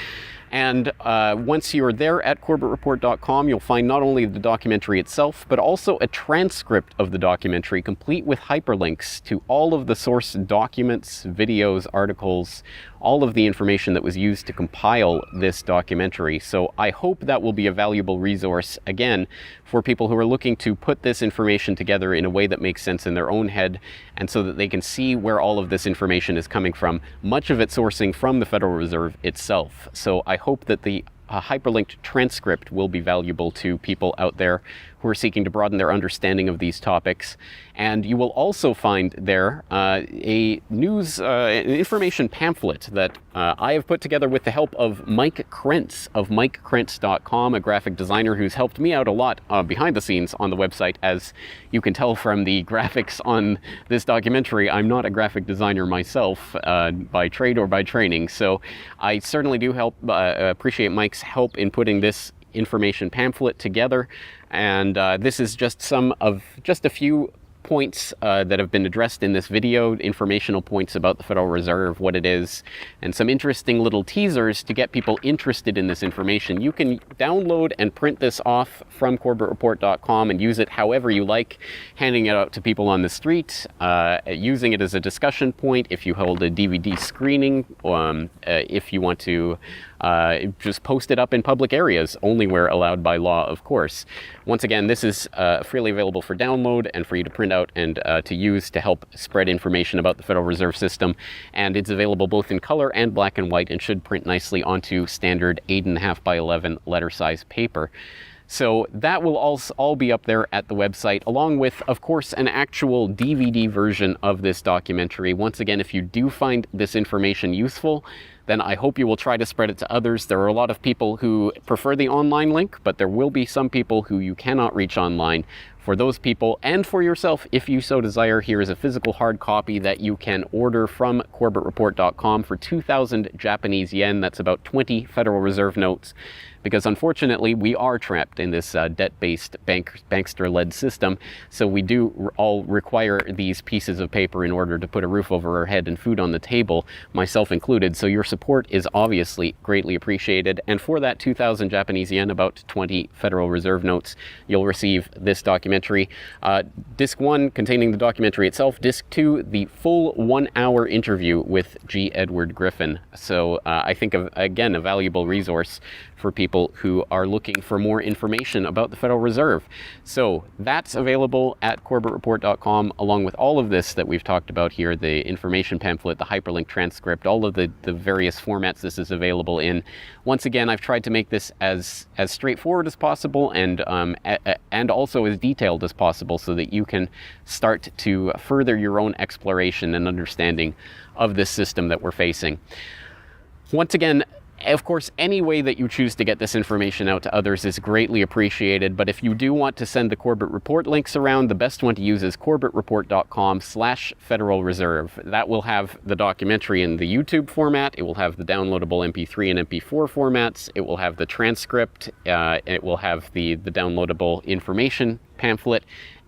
And once you're there at corbettreport.com, you'll find not only the documentary itself, but also a transcript of the documentary, complete with hyperlinks to all of the source documents, videos, articles, all of the information that was used to compile this documentary. So I hope that will be a valuable resource, again, for people who are looking to put this information together in a way that makes sense in their own head, and so that they can see where all of this information is coming from, much of it sourcing from the Federal Reserve itself. So I hope that the hyperlinked transcript will be valuable to people out there who are seeking to broaden their understanding of these topics. And you will also find there a news information pamphlet that I have put together with the help of Mike Krentz of MikeKrentz.com, a graphic designer who's helped me out a lot behind the scenes on the website. As you can tell from the graphics on this documentary, I'm not a graphic designer myself by trade or by training. So I certainly do appreciate Mike's help in putting this information pamphlet together. And this is just a few points that have been addressed in this video, informational points about the Federal Reserve, what it is, and some interesting little teasers to get people interested in this information. You can download and print this off from corbettreport.com and use it however you like, handing it out to people on the street, using it as a discussion point if you hold a DVD screening, if you want to just post it up in public areas, only where allowed by law, of course. Once again, this is freely available for download and for you to print out and to use to help spread information about the Federal Reserve System. And it's available both in color and black and white and should print nicely onto standard 8.5 by 11 letter size paper. So that will all be up there at the website, along with, of course, an actual DVD version of this documentary. Once again, if you do find this information useful, then I hope you will try to spread it to others. There are a lot of people who prefer the online link, but there will be some people who you cannot reach online. For those people, and for yourself, if you so desire, here is a physical hard copy that you can order from corbettreport.com for 2,000 Japanese yen. That's about 20 Federal Reserve notes. Because unfortunately, we are trapped in this debt-based bankster-led system, so we do all require these pieces of paper in order to put a roof over our head and food on the table, myself included. So your support is obviously greatly appreciated. And for that 2,000 Japanese yen, about 20 Federal Reserve notes, you'll receive this documentary. Disc 1 containing the documentary itself. Disc 2, the full 1-hour interview with G. Edward Griffin. So I think, again, a valuable resource for people who are looking for more information about the Federal Reserve. So that's available at corbettreport.com, along with all of this that we've talked about here, the information pamphlet, the hyperlink transcript, all of the various formats this is available in. Once again, I've tried to make this as straightforward as possible and also as detailed as possible so that you can start to further your own exploration and understanding of this system that we're facing. Once again, of course, any way that you choose to get this information out to others is greatly appreciated, but if you do want to send the Corbett Report links around, the best one to use is corbettreport.com/Federal Reserve. That will have the documentary in the YouTube format, it will have the downloadable MP3 and MP4 formats, it will have the transcript, it will have the downloadable information pamphlet,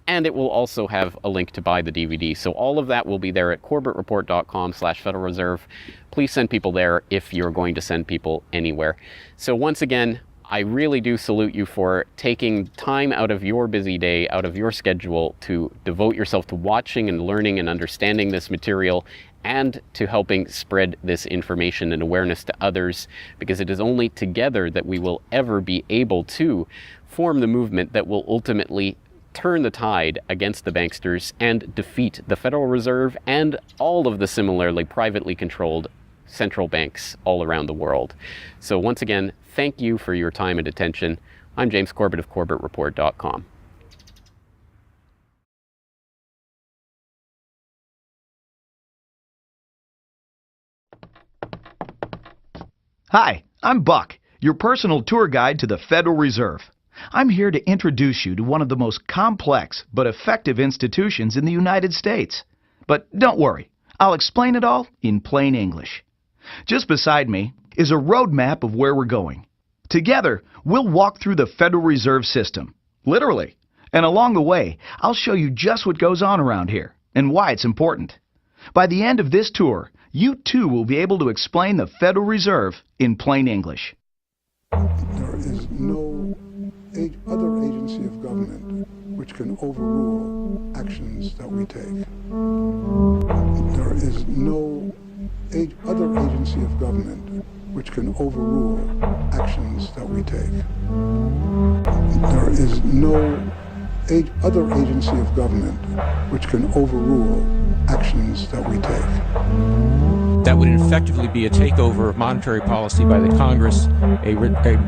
And it will also have a link to buy the DVD. So all of that will be there at corbettreport.com/Federal Reserve. Please send people there if you're going to send people anywhere. So once again, I really do salute you for taking time out of your busy day, out of your schedule, to devote yourself to watching and learning and understanding this material, and to helping spread this information and awareness to others, because it is only together that we will ever be able to form the movement that will ultimately turn the tide against the banksters and defeat the Federal Reserve and all of the similarly privately controlled central banks all around the world. So once again, thank you for your time and attention. I'm James Corbett of CorbettReport.com. Hi, I'm Buck, your personal tour guide to the Federal Reserve. I'm here to introduce you to one of the most complex but effective institutions in the United States. But don't worry, I'll explain it all in plain English. Just beside me is a roadmap of where we're going. Together, we'll walk through the Federal Reserve System, literally. And along the way, I'll show you just what goes on around here and why it's important. By the end of this tour, you too will be able to explain the Federal Reserve in plain English. There is no other agency of government which can overrule actions that we take. There is no other agency of government which can overrule actions that we take. There is no other agency of government which can overrule actions that we take. That would effectively be a takeover of monetary policy by the Congress, a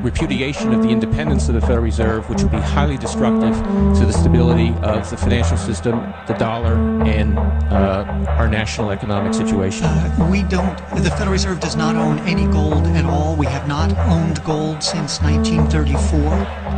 repudiation of the independence of the Federal Reserve, which would be highly destructive to the stability of the financial system, the dollar, and our national economic situation. The Federal Reserve does not own any gold at all. We have not owned gold since 1934.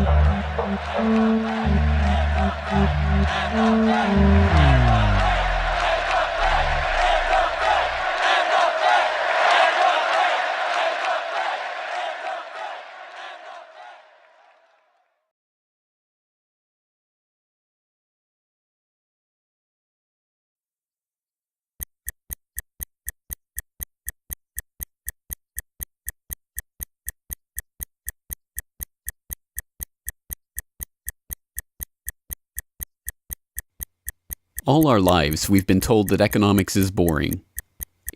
All our lives, we've been told that economics is boring.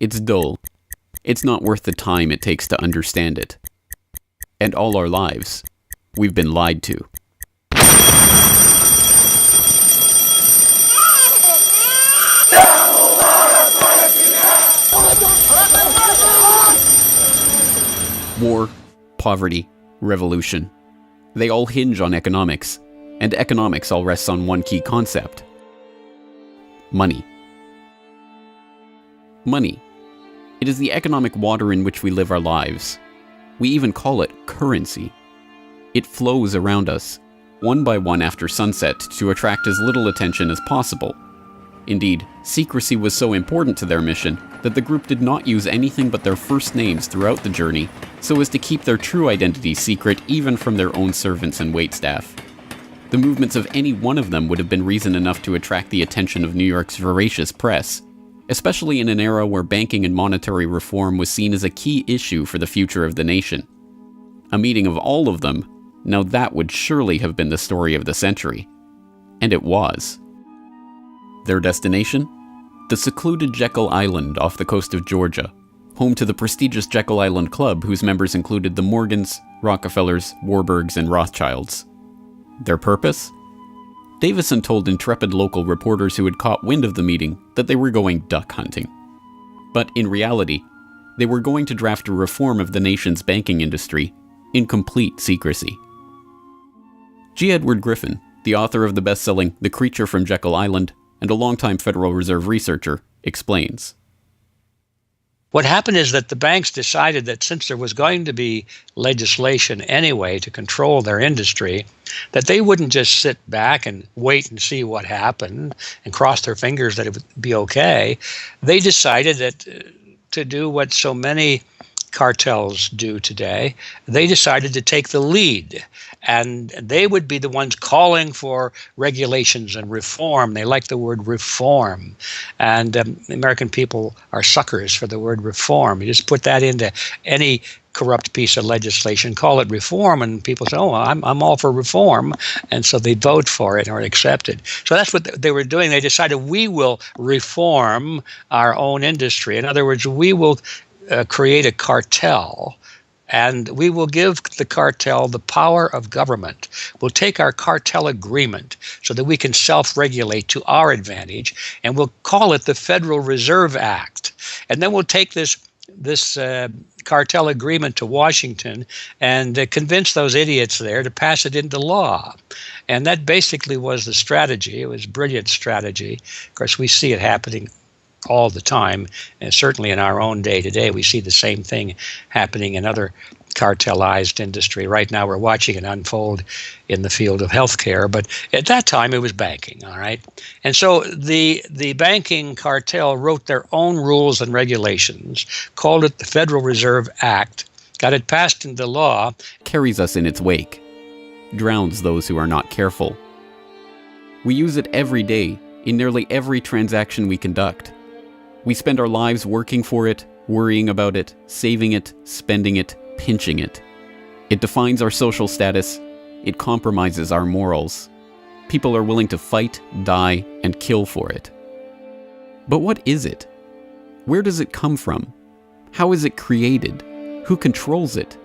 It's dull. It's not worth the time it takes to understand it. And all our lives, we've been lied to. War, poverty, revolution. They all hinge on economics, and economics all rests on one key concept. Money. Money. It is the economic water in which we live our lives. We even call it currency. It flows around us, one by one after sunset, to attract as little attention as possible. Indeed, secrecy was so important to their mission that the group did not use anything but their first names throughout the journey, so as to keep their true identity secret even from their own servants and waitstaff. The movements of any one of them would have been reason enough to attract the attention of New York's voracious press, especially in an era where banking and monetary reform was seen as a key issue for the future of the nation. A meeting of all of them, now that would surely have been the story of the century. And it was. Their destination? The secluded Jekyll Island off the coast of Georgia, home to the prestigious Jekyll Island Club, whose members included the Morgans, Rockefellers, Warburgs, and Rothschilds. Their purpose? Davison told intrepid local reporters who had caught wind of the meeting that they were going duck hunting. But in reality, they were going to draft a reform of the nation's banking industry in complete secrecy. G. Edward Griffin, the author of the best-selling The Creature from Jekyll Island and a longtime Federal Reserve researcher, explains. What happened is that the banks decided that since there was going to be legislation anyway to control their industry, that they wouldn't just sit back and wait and see what happened and cross their fingers that it would be okay. They decided that to do what so many cartels do today. They decided to take the lead, and they would be the ones calling for regulations and reform. They like the word reform, and the American people are suckers for the word reform. You just put that into any corrupt piece of legislation, call it reform, and people say, oh, I'm all for reform, and so they vote for it or accept it. So that's what they were doing. They decided, we will reform our own industry. In other words, we will create a cartel, and we will give the cartel the power of government. We'll take our cartel agreement so that we can self-regulate to our advantage, and we'll call it the Federal Reserve Act. And then we'll take this cartel agreement to Washington and convince those idiots there to pass it into law. And that basically was the strategy. It was a brilliant strategy. Of course, we see it happening all the time, and certainly in our own day today, we see the same thing happening in other cartelized industry. Right now, we're watching it unfold in the field of healthcare, but at that time, it was banking, all right? And so the banking cartel wrote their own rules and regulations, called it the Federal Reserve Act, got it passed into law. Carries us in its wake, drowns those who are not careful. We use it every day, in nearly every transaction we conduct. We spend our lives working for it, worrying about it, saving it, spending it, pinching it. It defines our social status. It compromises our morals. People are willing to fight, die, and kill for it. But what is it? Where does it come from? How is it created? Who controls it?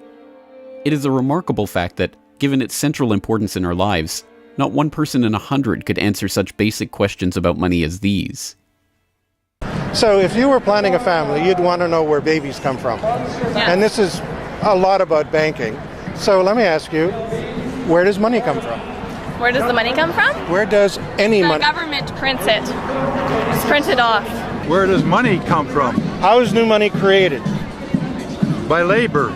It is a remarkable fact that, given its central importance in our lives, not one person in 100 could answer such basic questions about money as these. So if you were planning a family, you'd want to know where babies come from. Yeah. And this is a lot about banking. So let me ask you, where does money come from? Where does the money come from? Where does any money? The government prints it. It's printed off. Where does money come from? How is new money created? By labor.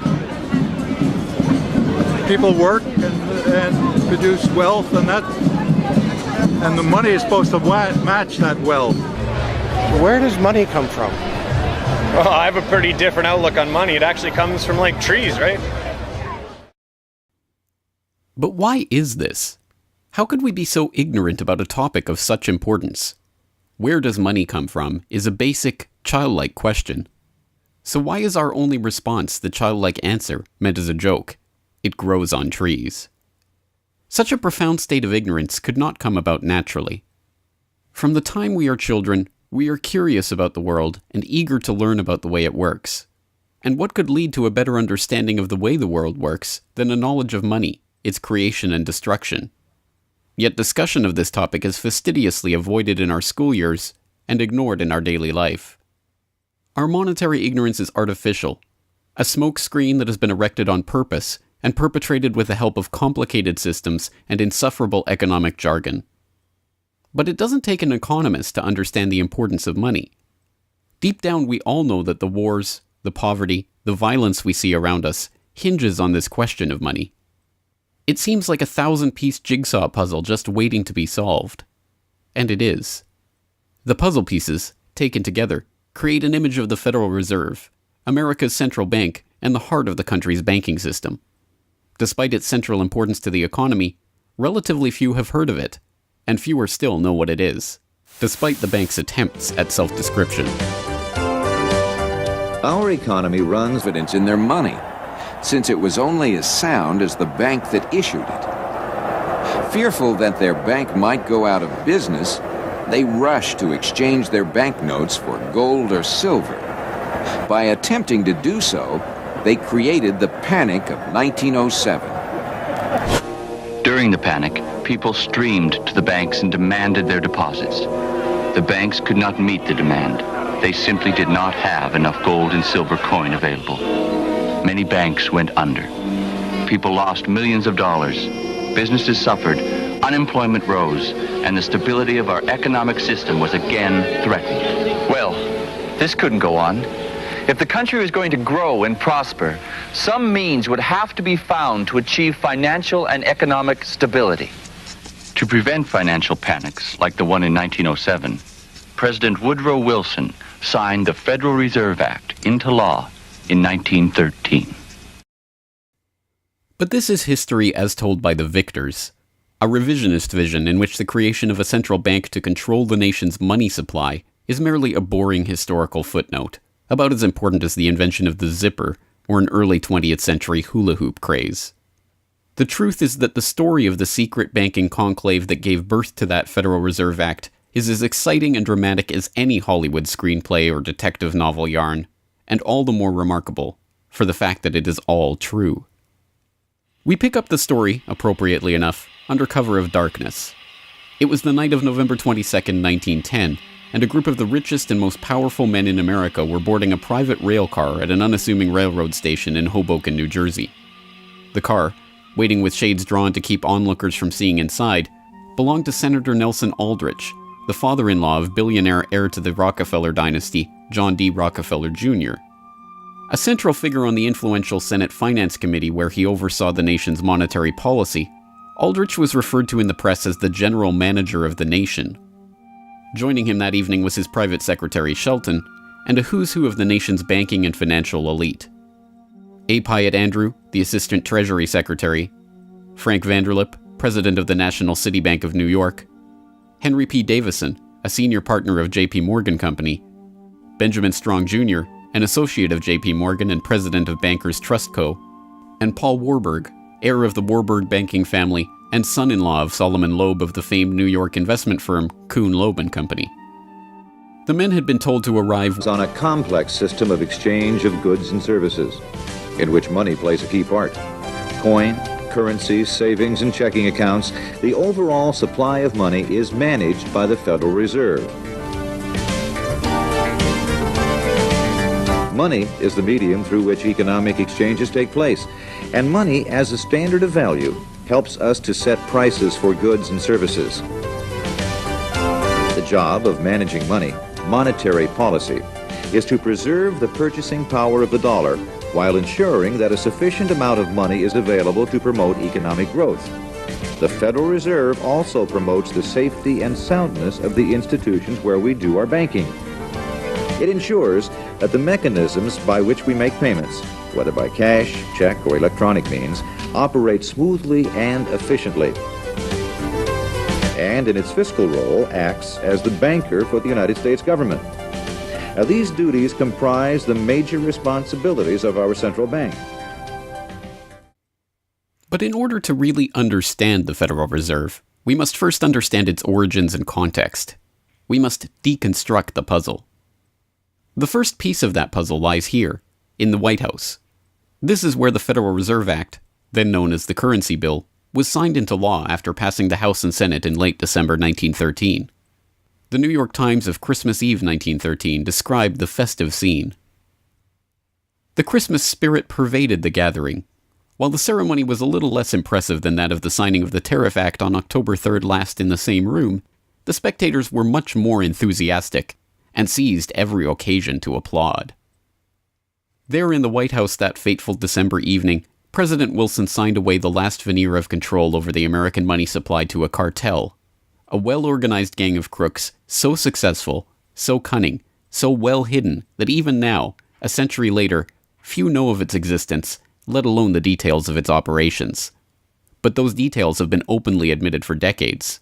People work and produce wealth, and the money is supposed to match that wealth. Where does money come from? Well, I have a pretty different outlook on money. It actually comes from, like, trees, right? But why is this? How could we be so ignorant about a topic of such importance? Where does money come from is a basic, childlike question. So why is our only response the childlike answer meant as a joke? It grows on trees. Such a profound state of ignorance could not come about naturally. From the time we are children, we are curious about the world and eager to learn about the way it works. And what could lead to a better understanding of the way the world works than a knowledge of money, its creation and destruction? Yet discussion of this topic is fastidiously avoided in our school years and ignored in our daily life. Our monetary ignorance is artificial, a smokescreen that has been erected on purpose and perpetrated with the help of complicated systems and insufferable economic jargon. But it doesn't take an economist to understand the importance of money. Deep down, we all know that the wars, the poverty, the violence we see around us hinges on this question of money. It seems like a 1,000-piece jigsaw puzzle just waiting to be solved. And it is. The puzzle pieces, taken together, create an image of the Federal Reserve, America's central bank, and the heart of the country's banking system. Despite its central importance to the economy, relatively few have heard of it, and fewer still know what it is, despite the bank's attempts at self-description. Our economy runs confidence in their money, since it was only as sound as the bank that issued it. Fearful that their bank might go out of business, they rushed to exchange their banknotes for gold or silver. By attempting to do so, they created the Panic of 1907. During the panic, people streamed to the banks and demanded their deposits. The banks could not meet the demand. They simply did not have enough gold and silver coin available. Many banks went under. People lost millions of dollars. Businesses suffered, unemployment rose, and the stability of our economic system was again threatened. Well, this couldn't go on. If the country was going to grow and prosper, some means would have to be found to achieve financial and economic stability. To prevent financial panics like the one in 1907, President Woodrow Wilson signed the Federal Reserve Act into law in 1913. But this is history as told by the victors, a revisionist vision in which the creation of a central bank to control the nation's money supply is merely a boring historical footnote, about as important as the invention of the zipper or an early 20th century hula hoop craze. The truth is that the story of the secret banking conclave that gave birth to that Federal Reserve Act is as exciting and dramatic as any Hollywood screenplay or detective novel yarn, and all the more remarkable for the fact that it is all true. We pick up the story, appropriately enough, under cover of darkness. It was the night of November 22nd, 1910, and a group of the richest and most powerful men in America were boarding a private rail car at an unassuming railroad station in Hoboken, New Jersey. The car, waiting with shades drawn to keep onlookers from seeing inside, belonged to Senator Nelson Aldrich, the father-in-law of billionaire heir to the Rockefeller dynasty, John D. Rockefeller Jr. A central figure on the influential Senate Finance Committee where he oversaw the nation's monetary policy, Aldrich was referred to in the press as the general manager of the nation. Joining him that evening was his private secretary Shelton, and a who's who of the nation's banking and financial elite. A. Pyatt Andrew, the assistant treasury secretary, Frank Vanderlip, president of the National City Bank of New York, Henry P. Davison, a senior partner of J.P. Morgan Company, Benjamin Strong Jr., an associate of J.P. Morgan and president of Bankers Trust Co., and Paul Warburg, heir of the Warburg banking family and son-in-law of Solomon Loeb of the famed New York investment firm Kuhn, Loeb & Company. The men had been told to arrive on a complex system of exchange of goods and services, in which money plays a key part. Coin, currency, savings, and checking accounts, the overall supply of money is managed by the Federal Reserve. Money is the medium through which economic exchanges take place, and money as a standard of value helps us to set prices for goods and services. The job of managing money, monetary policy, is to preserve the purchasing power of the dollar while ensuring that a sufficient amount of money is available to promote economic growth. The Federal Reserve also promotes the safety and soundness of the institutions where we do our banking. It ensures that the mechanisms by which we make payments, whether by cash, check, or electronic means, operate smoothly and efficiently. And in its fiscal role, acts as the banker for the United States government. Now, these duties comprise the major responsibilities of our central bank. But in order to really understand the Federal Reserve, we must first understand its origins and context. We must deconstruct the puzzle. The first piece of that puzzle lies here, in the White House. This is where the Federal Reserve Act, then known as the Currency Bill, was signed into law after passing the House and Senate in late December 1913. The New York Times of Christmas Eve 1913 described the festive scene. The Christmas spirit pervaded the gathering. While the ceremony was a little less impressive than that of the signing of the Tariff Act on October 3rd last in the same room, the spectators were much more enthusiastic and seized every occasion to applaud. There in the White House that fateful December evening, President Wilson signed away the last veneer of control over the American money supply to a cartel, a well-organized gang of crooks so successful, so cunning, so well hidden that even now, a century later, few know of its existence, let alone the details of its operations. But those details have been openly admitted for decades.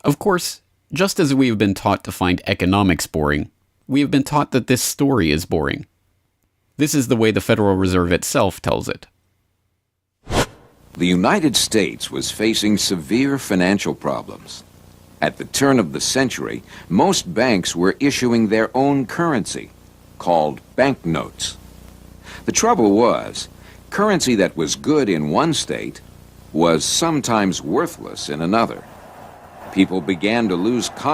Of course, just as we have been taught to find economics boring, we have been taught that this story is boring. This is the way the Federal Reserve itself tells it. The United States was facing severe financial problems. At the turn of the century, most banks were issuing their own currency, called banknotes. The trouble was, currency that was good in one state was sometimes worthless in another. People began to lose confidence